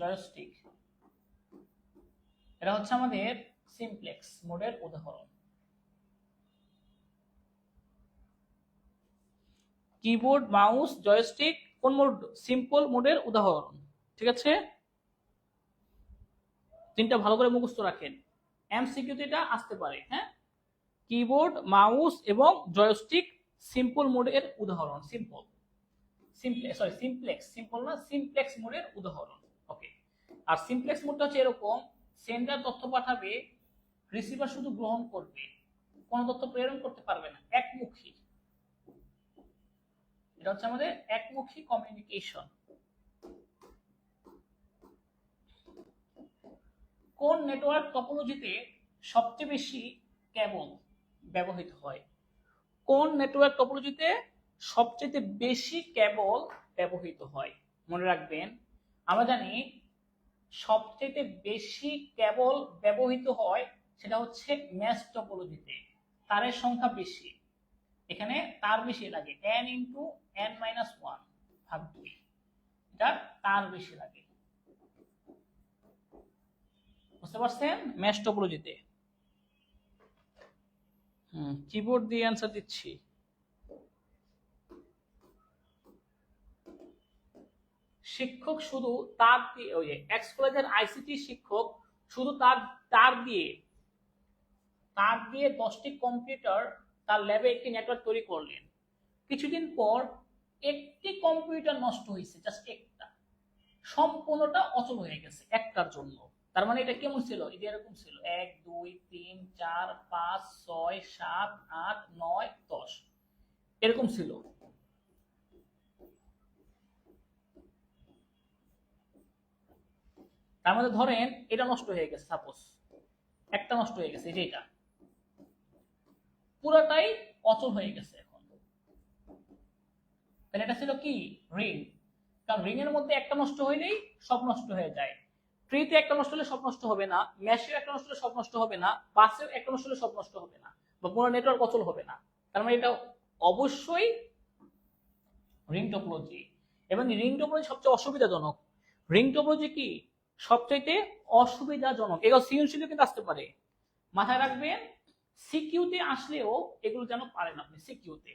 জয়স্টিক, এটা হচ্ছে আমাদের সিমপ্লেক্স মোডের উদাহরণ। কিবোর্ড, মাউস, জয়স্টিক কোন মোড? সিম্পল মোডের উদাহরণ। ঠিক আছে, তিনটা ভালো করে মুখস্থ রাখেন, এমসিকিউতে এটা আসতে পারে। হ্যাঁ, কিবোর্ড, মাউস এবং জয়স্টিক সিম্পল মোডের উদাহরণ। সিমপ্লেক্স মোডের উদাহরণ। ওকে। আর সিমপ্লেক্স মোডটা হচ্ছে এরকম, সেন্ডার তথ্য পাঠাবে, রিসিভার শুধু গ্রহণ করবে, কোনো তথ্য প্রেরণ করতে পারবে না, একমুখী। এটা হচ্ছে আমাদের একমুখী কমিউনিকেশন। কোন নেটওয়ার্ক টপোলজিতে সবচেয়ে বেশি কেবল ব্যবহৃত হয়? কোন নেটওয়ার্ক টপোলজিতে সবচেয়ে বেশি কেবল ব্যবহৃত হয়? মনে রাখবেন, আমরা জানি সবচেয়ে বেশি কেবল ব্যবহৃত হয় সেটা হচ্ছে ম্যাচ টপোলজিতে, তারের সংখ্যা বেশি। এখানে তার বেশি লাগে, n × n-1/2, এটা তার বেশি লাগে। বুঝতে পারছেন? ম্যাচ টপোলজিতে। কিবোর্ড দিয়ে অ্যান্সার দিচ্ছি। শিক্ষক শুধু তার দিয়ে, ওই যে এক্স কলেজের আইসিটি শিক্ষক শুধু তার দিয়ে 10টি কম্পিউটার তার ল্যাবে একটি নেটওয়ার্ক তৈরি করলেন। কিছুদিন পর একটি কম্পিউটার নষ্ট হয়েছে, জাস্ট একটা, সম্পূর্ণটা অচল হয়ে গেছে একটার জন্য। তার মানে এটা কেমন ছিল? এটা এরকম ছিল 1 2 3 4 5 6 7 8 9 10 এরকম ছিল। তার মধ্যে ধরেন এটা নষ্ট হয়ে গেছে, সাপোজ একটা নষ্ট হয়ে গেছে, এটা পুরাটাই অচল হয়ে গেছে এখন। তাহলে এটা ছিল কি? রিং। কারণ রিং এর মধ্যে একটা নষ্ট হইলেই সব নষ্ট হয়ে যায়। ট্রিতে একটা নষ্ট হলে সব নষ্ট হবে না, ম্যাশেও একটা নষ্ট হলে সব নষ্ট হবে না, বাসেও একটা নষ্ট হলে সব নষ্ট হবে না, বা পুরো নেটওয়ার্ক অচল হবে না। তার মানে এটা অবশ্যই রিং টপোলজি। এবং রিং টপোলজি সবচেয়ে অসুবিধাজনক। রিং টপোলজি কি? সবচাইতে অসুবিধাজনক। এগুলো সৃজনশীল কিন্তু আসতে পারে, মাথায় রাখবেন। সিকিউতে আসলেও এগুলো যেন পারেন আপনি। সিকিউতে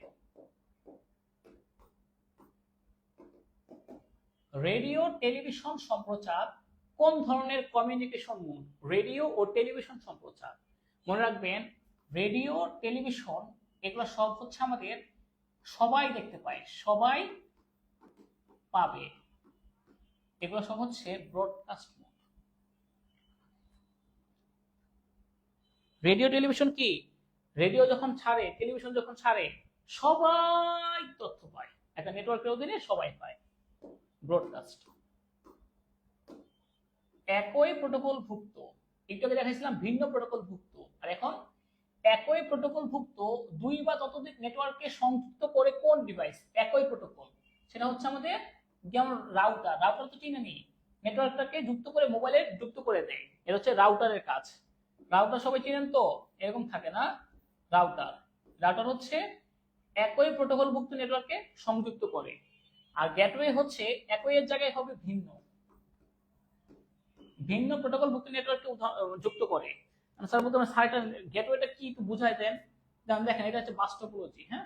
রেডিও টেলিভিশন সম্প্রচার কোন ধরনের কমিউনিকেশন মোড? রেডিও ও টেলিভিশন সম্প্রচার, মনে রাখবেন, রেডিও টেলিভিশন এগুলো সব হচ্ছে আমাদের সবাই দেখতে পায়, সবাই পাবে, এগুলো সব হচ্ছে ব্রডকাস্ট মোড। রেডিও টেলিভিশন কি? রেডিও যখন ছাড়ে, টেলিভিশন যখন ছাড়ে, সবাই তথ্য পায়, একটা নেটওয়ার্কের অধীনে সবাই পায়, ব্রডকাস্ট। একই প্রোটোকল ভুক্ত, একটু আগে দেখাইছিলাম ভিন্ন প্রোটোকল ভুক্ত, আর এখন একই প্রোটোকল ভুক্ত দুই বা ততোধিক নেটওয়ার্ককে সংযুক্ত করে কোন ডিভাইস? একই প্রোটোকল, সেটা হচ্ছে আমাদের যেমন রাউটার। রাউটার তো চিনে নি, নেটওয়ার্কটাকে যুক্ত করে মোবাইলে যুক্ত করে দেয়, এটা হচ্ছে রাউটারের কাজ। রাউটার সবাই চিনেন তো? এরকম থাকে না রাউটার। রাউটার হচ্ছে একই প্রোটোকল ভুক্ত নেটওয়ার্ককে সংযুক্ত করে। আর গেটওয়ে হচ্ছে একই এর জায়গায় হবে ভিন্ন ভিন্ন প্রোটোকলভুক্ত নেটওয়ার্ককে যুক্ত করে। স্যার বলতে স্যার এটা গেটওয়েটা কি একটু বুঝাই দেন। যেমন দেখেন এটা হচ্ছে বাস টোপোলজি, হ্যাঁ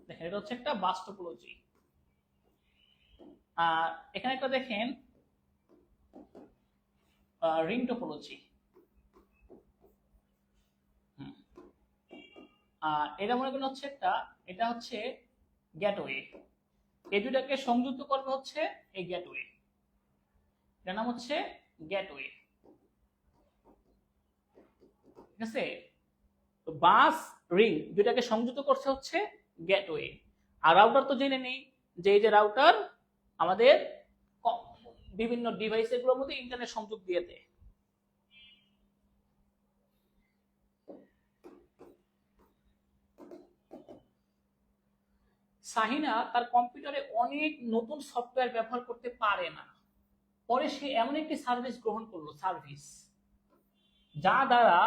দেখেন এটা হচ্ছে একটা বাস টোপোলজি। আর এখানে একটা দেখেন রিং টোপোলজি। আর এটা মনে করেন হচ্ছে একটা, এটা হচ্ছে গেটওয়ে, এই দুটাকে সংযুক্ত করবে হচ্ছে এই গেটওয়ে, এটার নাম হচ্ছে গেটওয়ে, ঠিক আছে। তো বাস রিং দুটাকে সংযুক্ত করছে হচ্ছে গেটওয়ে। আর রাউটার তো জেনে নেই যে এই যে রাউটার আমাদের বিভিন্ন ডিভাইস এগুলোর মধ্যে ইন্টারনেট সংযোগ দিয়ে দেয়। সাহিনা তার কম্পিউটারে অনেক নতুন সফটওয়্যার ব্যবহার করতে পারে না, পরে সে এমন একটি সার্ভিস গ্রহণ করলো, সার্ভিস যা দ্বারা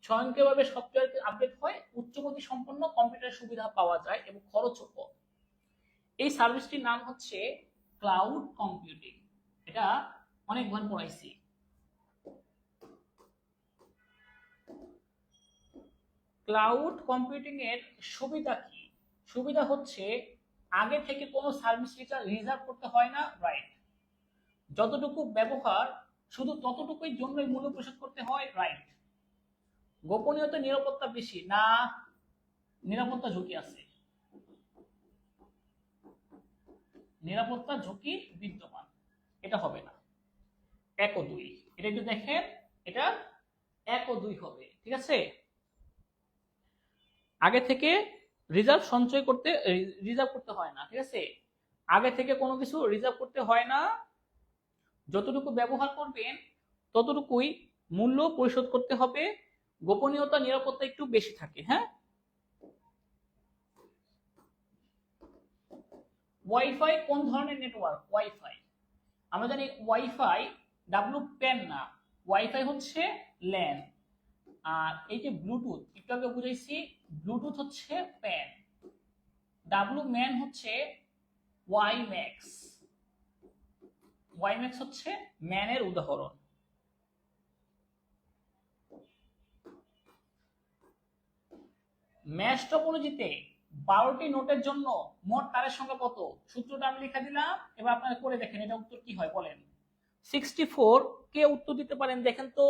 স্বয়ংক্রিয়ভাবে সফটওয়্যার আপডেট হয়, উচ্চগতি সম্পন্ন কম্পিউটার সুবিধা পাওয়া যায় এবং খরচও কম। এই সার্ভিসটির নাম হচ্ছে ক্লাউড কম্পিউটিং। এটা অনেকবার পড়াইছি। ক্লাউড কম্পিউটিং এর সুবিধা কি? সুবিধা হচ্ছে আগে থেকে কোনো সার্ভিস রিজার্ভ করতে হয় না, রাইট। যতটুকু ব্যবহার শুধু ততটুকুই জন্যই মূল্য পরিশোধ করতে হয়, রাইট। গোপনীয়তা নিরাপত্তা বেশি না, নিরাপত্তা ঝুঁকি আছে, নিরাপত্তা ঝুঁকি বিদ্যমান, এটা হবে না। 1 ও 2 এটা একটু দেখেন, এটা 1 ও 2 হবে, ঠিক আছে। আগে থেকে রিজার্ভ সঞ্চয় করতে রিজার্ভ করতে হয় না, ঠিক আছে। আগে থেকে কোনো কিছু রিজার্ভ করতে হয় না, যতটুকু ব্যবহার করবেন ততটুকুই মূল্য পরিশোধ করতে হবে, গোপনীয়তা নিরাপত্তা একটু বেশি থাকে, হ্যাঁ। ওয়াইফাই কোন ধরনের নেটওয়ার্ক? ওয়াইফাই আমরা জানি ওয়াইফাই WPAN না, ওয়াইফাই হচ্ছে ল্যান। আর এই যে ব্লুটুথ একটু আগে বুঝাইছি, ব্লুটুথ হচ্ছে প্যান, WMAN হচ্ছে ওয়াইম্যাক্স, ওয়াইম্যাক্স হচ্ছে ম্যানের উদাহরণ। ম্যাশ টপোলজিতে 12টি নোটের জন্য মোট তারের সংখ্যা কত? সূত্রটা আমি লিখে দিলাম, এবার আপনারা করে দেখেন এটা উত্তর কি হয় বলেন। 64। কে উত্তর দিতে পারেন দেখেন তো,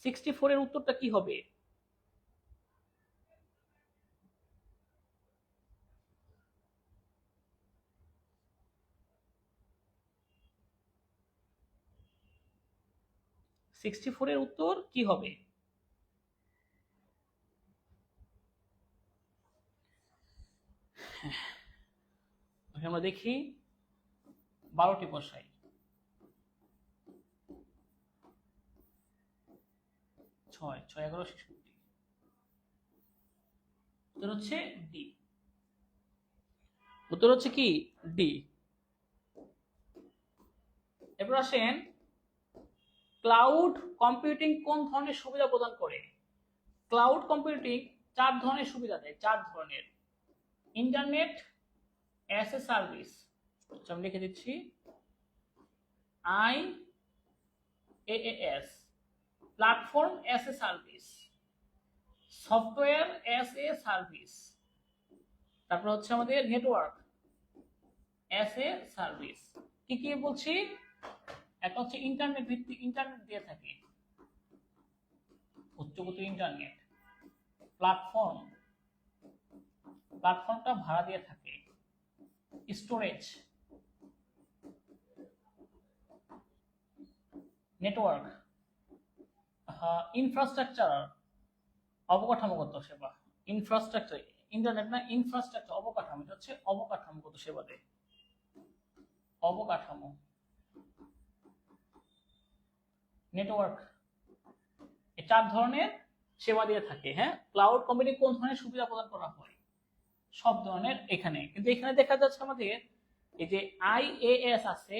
64 এর উত্তরটা কি হবে? এর উত্তর কি হবে? আমরা দেখি 12টি বসাই, 6 6 11 66, উত্তর হচ্ছে ডি, উত্তর হচ্ছে কি ডি। এরপর আসেন ক্লাউড কম্পিউটিং কোন ধরনের সুবিধা প্রদান করে? ক্লাউড কম্পিউটিং 4 ধরনের সুবিধা দেয়, 4 ধরনের। ইন্টারনেট অ্যাজ এ সার্ভিস, আমি লিখে দিচ্ছি IaaS, platform as a service, software as a service, তারপর হচ্ছে আমাদের নেটওয়ার্ক অ্যাজ এ সার্ভিস। কি কি বলছি? একটা হচ্ছে ইন্টারনেট ভিত্তিক, ইন্টারনেট দিয়ে থাকে, উচ্চগত ইন্টারনেট। প্ল্যাটফর্ম, প্ল্যাটফর্মটা ভাড়া দিয়ে থাকে। স্টোরেজ, নেটওয়ার্ক, ইনফ্রাস্ট্রাকচার, অবকাঠামোগত সেবা। ইনফ্রাস্ট্রাকচার, ইন্টারনেট না, ইনফ্রাস্ট্রাকচার অবকাঠামো, এটা হচ্ছে অবকাঠামোগত সেবা দেয়, অবকাঠামো। নেটওয়ার্ক, এই 4 ধরনের সেবা দিয়ে থাকে, হ্যাঁ। ক্লাউড কম্পিউটিং কোন ধরনের সুবিধা প্রদান করা হয়? সব ধরনের। এখানে কিন্তু এখানে দেখা যাচ্ছে আমাদের এই যে IaaS আছে,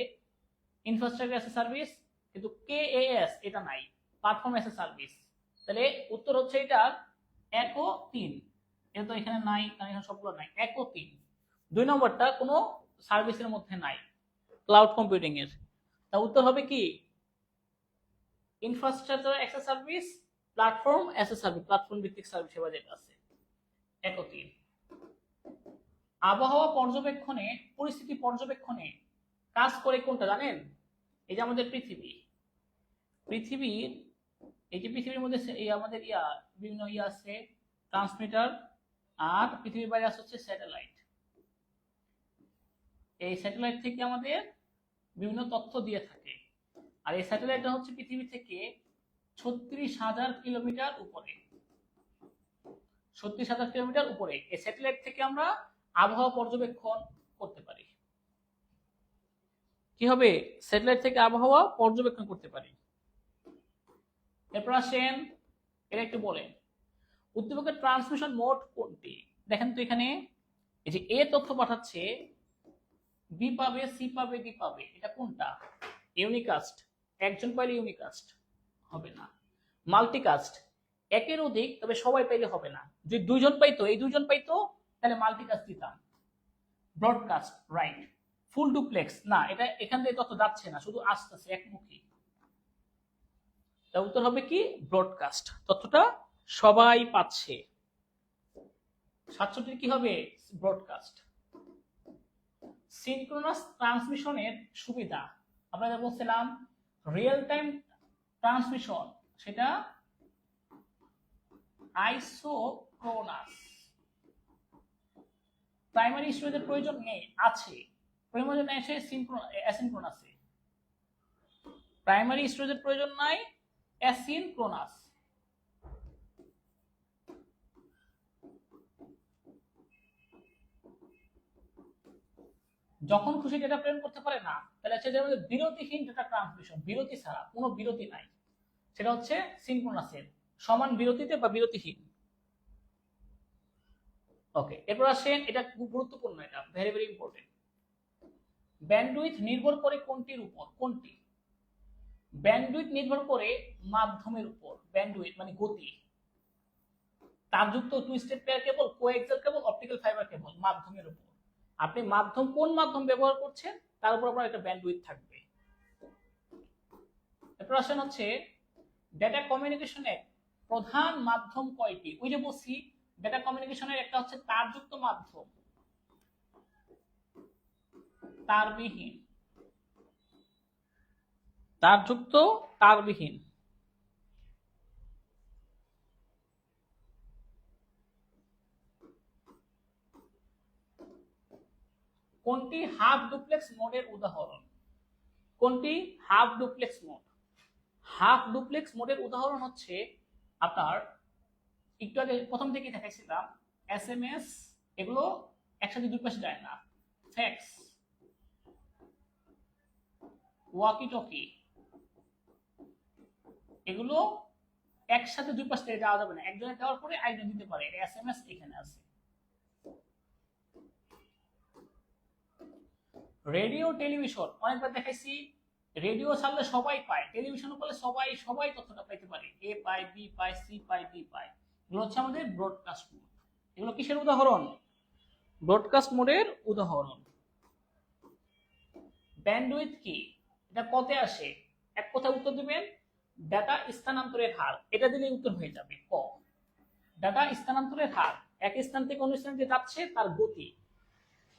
ইনফ্রাস্ট্রাকচার অ্যাজ এ সার্ভিস, কিন্তু KaaS এটা নাই, প্ল্যাটফর্ম অ্যাজ এ সার্ভিস। তাহলে উত্তর হচ্ছে এটার 1 ও 3, এটা তো এখানে নাই, কারণ এখানে সবগুলো নাই। 1 ও 3। 2 নম্বরটা কোনো সার্ভিসের মধ্যে নাই, ক্লাউড কম্পিউটিং এর। তা উত্তর হবে কি infrastructure as a service, platform as a service, platform ভিত্তিক সার্ভিস সেবা যেটা আছে। 1 ও 3। আবহাওয়া পর্যবেক্ষণে, পরিস্থিতি পর্যবেক্ষণে কাজ করে কোনটা জানেন? এই যে আমাদের পৃথিবীর এই যে পৃথিবীর মধ্যে এই আমাদের বিভিন্ন আছে ট্রান্সমিটার, আর পৃথিবীর বাইরে আছে হচ্ছে স্যাটেলাইট। এই স্যাটেলাইট থেকে আমাদের বিভিন্ন তথ্য দিয়ে থাকে, আর এই স্যাটেলাইটটা হচ্ছে পৃথিবী থেকে 36,000 কিলোমিটার উপরে। 36,000 কিলোমিটার উপরে এই স্যাটেলাইট থেকে আমরা আবহাওয়া পর্যবেক্ষণ করতে পারি। কি হবে? স্যাটেলাইট থেকে আবহাওয়া পর্যবেক্ষণ করতে পারি। এরপর আসেন, এটা একটু বলেন উদ্দীপকের ট্রান্সমিশন মোড কোনটি? দেখেন তো এখানে এই যে এ তথ্য পাঠাচ্ছে, বি পাবে, সি পাবে, ডি পাবে, এটা কোনটা? ইউনিকাস্ট। একজন পাইলে ইউনিকাস্ট হবে না। মাল্টিকাস্ট, একের অধিক তবে সবাই পাইলে হবে না। যদি দুইজন পাইতো, এই দুইজন পাইতো, তাহলে মাল্টিকাস্ট দিতাম। Broadcast, right. ফুল ডুপ্লেক্স, না, এটা এখান থেকে তথ্য যাচ্ছে না, শুধু আসতেছে একমুখী। তার উত্তর হবে কি ব্রডকাস্ট, তথ্যটা সবাই পাচ্ছে। 67 কি হবে? ব্রডকাস্ট। সিনক্রোনাস ট্রান্সমিশনের সুবিধা, আমরা যা বলছিলাম রিয়েল টাইম ট্রান্সমিশন, সেটা আইসোক্রোনাস। প্রাইমারি স্টোরেজের প্রয়োজন নেই, আছে। প্রয়োজন এসে অ্যাসিনক্রোনাসে। প্রাইমারি স্টোরেজের প্রয়োজন নাই, অ্যাসিনক্রোনাস। যখন খুশি ডেটা প্রেরণ করতে পারে না, তাহলে হচ্ছে যে বিরতিহীন ডেটা ট্রান্সমিশন, বিরতি ছাড়া, কোনো বিরতি নাই, সেটা হচ্ছে সিনক্রোনাসের। সমান বিরতিতে বা বিরতিহীন। ওকে, এরপর আসেন, এটা খুব গুরুত্বপূর্ণ, এটা ভেরি ভেরি ইম্পর্টেন্ট। ব্যান্ডউইথ নির্ভর করে কোনটির উপর? কোনটি? ব্যান্ডউইথ নির্ভর করে মাধ্যমের উপর। ব্যান্ডউইথ মানে গতি। তারযুক্ত twisted pair cable, coaxial cable, optical fibre cable, মাধ্যমের উপর। আপনি মাধ্যম কোন মাধ্যম ব্যবহার করছেন তার উপর আপনার একটা ব্যান্ডউইথ থাকবে। এরপর আসেন হচ্ছে ডেটা কমিউনিকেশনের প্রধান মাধ্যম কয়টি? ওই যে বলছি ডেটা কমিউনিকেশনের একটা হচ্ছে তারযুক্ত মাধ্যম, তারবিহীন। তারযুক্ত, তারবিহীন। কোনটি হাফ ডুপ্লেক্স মোডের উদাহরণ? কোনটি half duplex mode? Half duplex মোডের উদাহরণ হচ্ছে আপনার একটু আগে প্রথম থেকেই দেখাইছিলাম এসএমএস, এগুলো একসাথে দুই পাশে যায় না। ফ্যাক্স, ওয়াকি টকি, এগুলো একসাথে দুই পাশ থেকে যাওয়া যাবে না, একজনের দেওয়ার পরে আরেকজন দিতে পারে। এসএমএস এখানে আছে। রেডিও টেলিভিশন অনেকবার দেখাইছি, রেডিও ছাড়লে সবাই পায়, টেলিভিশন করলে সবাই সবাই তথ্যটা পাইতে পারে, এ পায়, বি পায়, সি পায়, ডি পায়। এগুলো হচ্ছে আমাদের ব্রডকাস্ট মোড। এগুলো কিসের উদাহরণ? ব্রডকাস্ট মোডের উদাহরণ। ব্যান্ডউইথ কি? এটা কতে আসে? এক কথায় উত্তর দিবেন ডাটা স্থানান্তরের হার, এটা দিলে উত্তর হয়ে যাবে ক। ডাটা স্থানান্তরের হার, এক স্থান থেকে অন্য স্থানে যে যাচ্ছে তার গতি।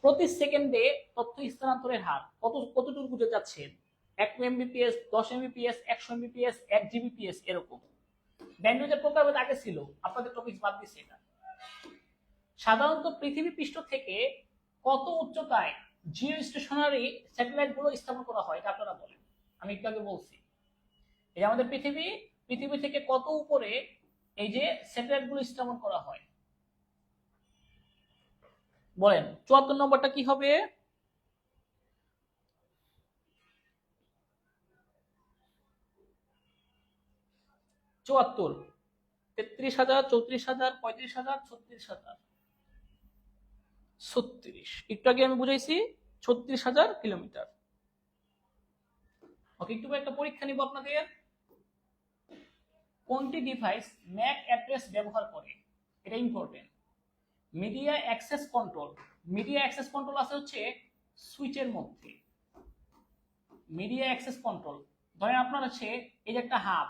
প্রতি সেকেন্ডে তথ্য স্থানান্তরের হার কতটুকু বুঝে যাচ্ছে? 1 এমবিপিএস, 10 এমবিপিএস, 100 এমবিপিএস, 1 জিবিপিএস, এরকম। ব্যান্ডউইথের প্রকারভেদ আগে ছিল, আপনাদের টপিক বাদ দিচ্ছে এটা। সাধারণত পৃথিবী পৃষ্ঠ থেকে কত উচ্চতায় জিও স্টেশনারি স্যাটেলাইট গুলো স্থাপন করা হয়, এটা আপনারা বলেন। আমি একটু আগে বলছি এই আমাদের পৃথিবী থেকে কত উপরে এই যে স্যাটেলাইট গুলো স্থাপন করা হয়, বলেন। 74 নম্বরটা কি হবে? চুয়াত্তর, 33,000, 34,000, 35,000, 36,000। 36, একটু আগে আমি বুঝাইছি 36,000 কিলোমিটার। ওকে, একটু একটা পরীক্ষা নিব আপনাদের। কোনটি ডিভাইস ম্যাক অ্যাড্রেস ব্যবহার করে? এটা important. Media access control, media access control আছে হচ্ছে সুইচের মধ্যে। মিডিয়া অ্যাক্সেস কন্ট্রোল ধরেন আপনার আছে এই যে একটা হাব,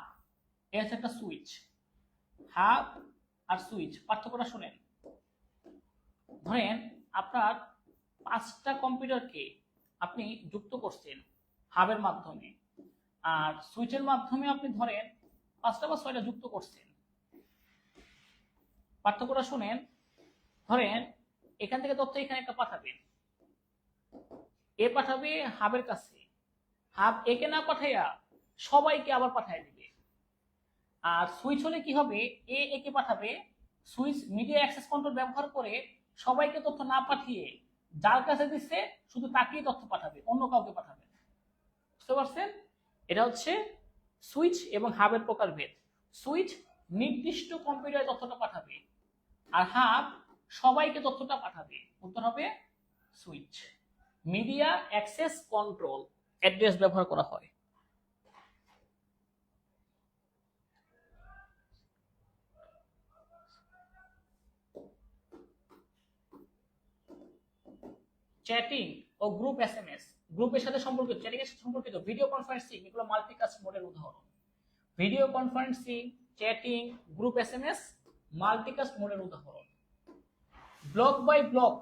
এই হচ্ছে একটা সুইচ। হাব আর সুইচ পার্থক্যটা শুনেন। ধরেন আপনার 5টা কম্পিউটারকে আপনি যুক্ত করছেন হাবের মাধ্যমে, আর সুইচের মাধ্যমে আপনি ধরেন 5টা বা 6টা যুক্ত করছেন। পার্থক্যটা শুনেন। ধরেন এখান থেকে তথ্য এখানে একটা পাঠাবেন, এ পাঠাবে হাবের কাছে, হাব একে না পাঠাইয়া সবাইকে আবার পাঠিয়ে দিবে। আর সুইচ হলে কি হবে, এ একে পাঠাবে, সুইচ মিডিয়া অ্যাক্সেস কন্ট্রোল ব্যবহার করে সবাইকে তথ্য না পাঠিয়ে যার কাছে দিচ্ছে শুধু তাকেই তথ্য পাঠাবে, অন্য কাউকে পাঠাবে না। বুঝতে পারছেন? এটা হচ্ছে সুইচ এবং হাবের প্রকারভেদ। সুইচ নির্দিষ্ট কম্পিউটারে তথ্যটা পাঠাবে, আর হাব সবাইকে তথ্যটা পাঠাবে। উত্তর হবে switch. Media access control address ব্যবহার করা হয়। চ্যাটিং ও গ্রুপ এসএমএস, গ্রুপের সাথে সম্পর্কিত, চ্যাটিং এর সাথে সম্পর্কিত ভিডিও কনফারেন্সিং, এগুলো মাল্টিকাস্ট মোডের উদাহরণ। Video conferencing, chatting, group SMS multicast মোডের উদাহরণ। Block by block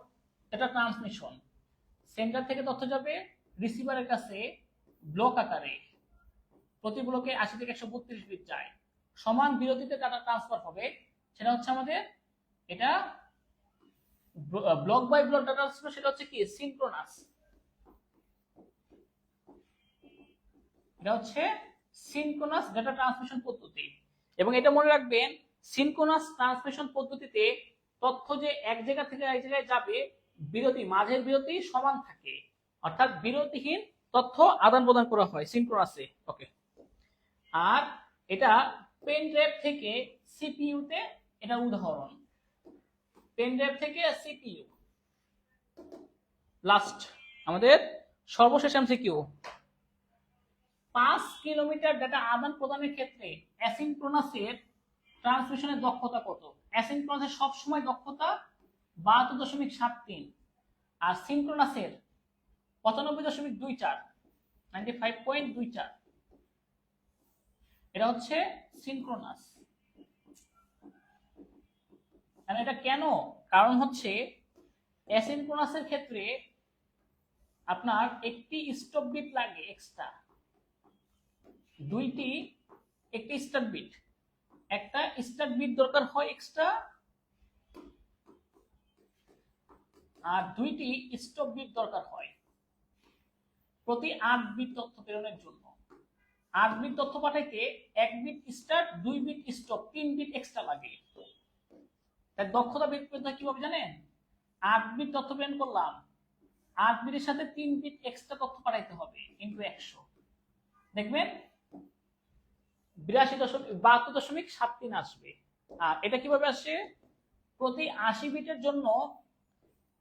data transmission, centre থেকে তথ্য যাবে রিসিভারের কাছে ব্লক আকারে, প্রতি ব্লকে 80 থেকে 132 বিট যায়, সমান বিরতিতে ডাটা ট্রান্সফার হবে। সেটা হচ্ছে আমাদের এটা block by block data transfer, সেটা হচ্ছে কি সিনক্রোনাস। এটা হচ্ছে সিনক্রোনাস ডাটা ট্রান্সমিশন পদ্ধতি। এবং এটা মনে রাখবেন, সিনক্রোনাস ট্রান্সমিশন পদ্ধতিতে তথ্য যে এক জায়গা থেকে এক জায়গায় যাবে, বিরতি, মাঝের বিরতি সমান থাকে, অর্থাৎ বিরতিহীন তথ্য আদান প্রদান করা হয় সিনক্রোনাসে। ওকে। আর এটা পেন ড্রাইভ থেকে সিপিইউ তে, এটা উদাহরণ পেন ড্রাইভ থেকে সিপিইউ। লাস্ট আমাদের সর্বশেষ এমসিকিউ, 5 কিলোমিটার ডেটা আদান প্রদানের ক্ষেত্রে অ্যাসিনক্রোনাসের ট্রান্সমিশনের দক্ষতা কত? অ্যাসিনক্রোনাসের সব সময় দক্ষতা 72.73, আর সিনক্রোনাসের 95.24, 95.24। এটা হচ্ছে সিনক্রোনাস। আর এটা কেন? কারণ হচ্ছে অ্যাসিনক্রোনাসের ক্ষেত্রে আপনার একটি স্টপ বিট লাগে এক্সট্রা, একটি স্টার্ট বিট, একটা স্টার্ট বিট দরকার হয় এক্সট্রা, আর 2টি স্টপ বিট দরকার হয় প্রতি 8 বিট তথ্য প্রেরণের জন্য। 8 বিট তথ্য পাঠাইতে 1 bit start, 2 bit stop, 3 bit extra লাগে। তাই দক্ষতা বের করতে হয় কিভাবে জানেন? 8 বিট তথ্য প্রেরণ করলাম, 8 বিটের সাথে 3 বিট এক্সট্রা তথ্য পাঠাইতে হবে, ইনটু 100। দেখবেন 72.73 আসবে। আর এটা কিভাবে আসে? প্রতি 80 বিটের জন্য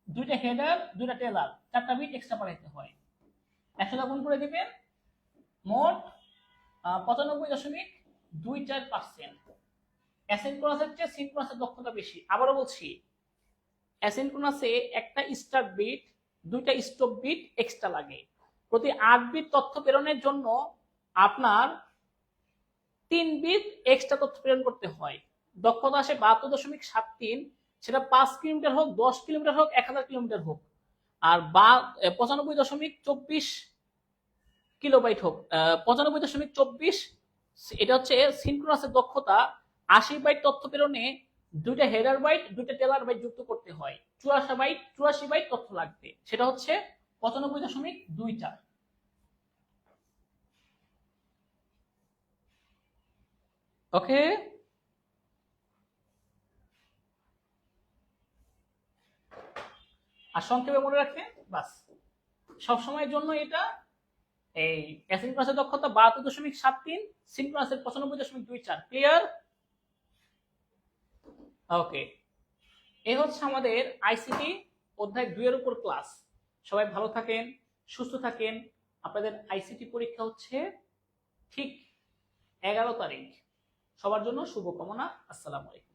2টা হেডার, 2টা টেলার, 4টা বিট এক্সট্রা পাঠাইতে হয়। 100 গুণ করে দিবেন, মোট 95.24%। অ্যাসিনক্রোনাসের চেয়ে সিনক্রোনাসের দক্ষতা বেশি। আবারও বলছি, অ্যাসিনক্রোনাসে একটা স্টার্ট বিট, 2টা স্টপ বিট এক্সট্রা লাগে। প্রতি 8 বিট তথ্য প্রেরণের জন্য আপনার 3 বিট এক্সট্রা তথ্য প্রেরণ করতে হয়। দক্ষতা আসে 72.73, সেটা 5 কিলোমিটার হোক, 10 কিলোমিটার হোক, 1000 কিলোমিটার হোক। আর 95.24 কিলোবাইট হোক, 95.24, এটা হচ্ছে সিনক্রোনাসের দক্ষতা। 80 বাইট তথ্য প্রেরণে 2টা হেডার বাইট, 2টা টেলার বাইট যুক্ত করতে হয়, 84 বাইট তথ্য লাগবে। সেটা হচ্ছে 95.24। ওকে। আর সংক্ষেপে মনে রাখবেন, বাস সবসময়ের জন্য এটা এই অ্যাসিনক্রোনাসের দক্ষতা 72.73, সিনক্রোনাসের 95.24। ক্লিয়ার? ওকে। এই হচ্ছে আমাদের আইসিটি অধ্যায় 2 এর উপর ক্লাস। সবাই ভালো থাকেন, সুস্থ থাকেন। আপনাদের আইসিটি পরীক্ষা হচ্ছে ঠিক 11 তারিখ। সবার জন্য শুভকামনা। আসসালামু আলাইকুম।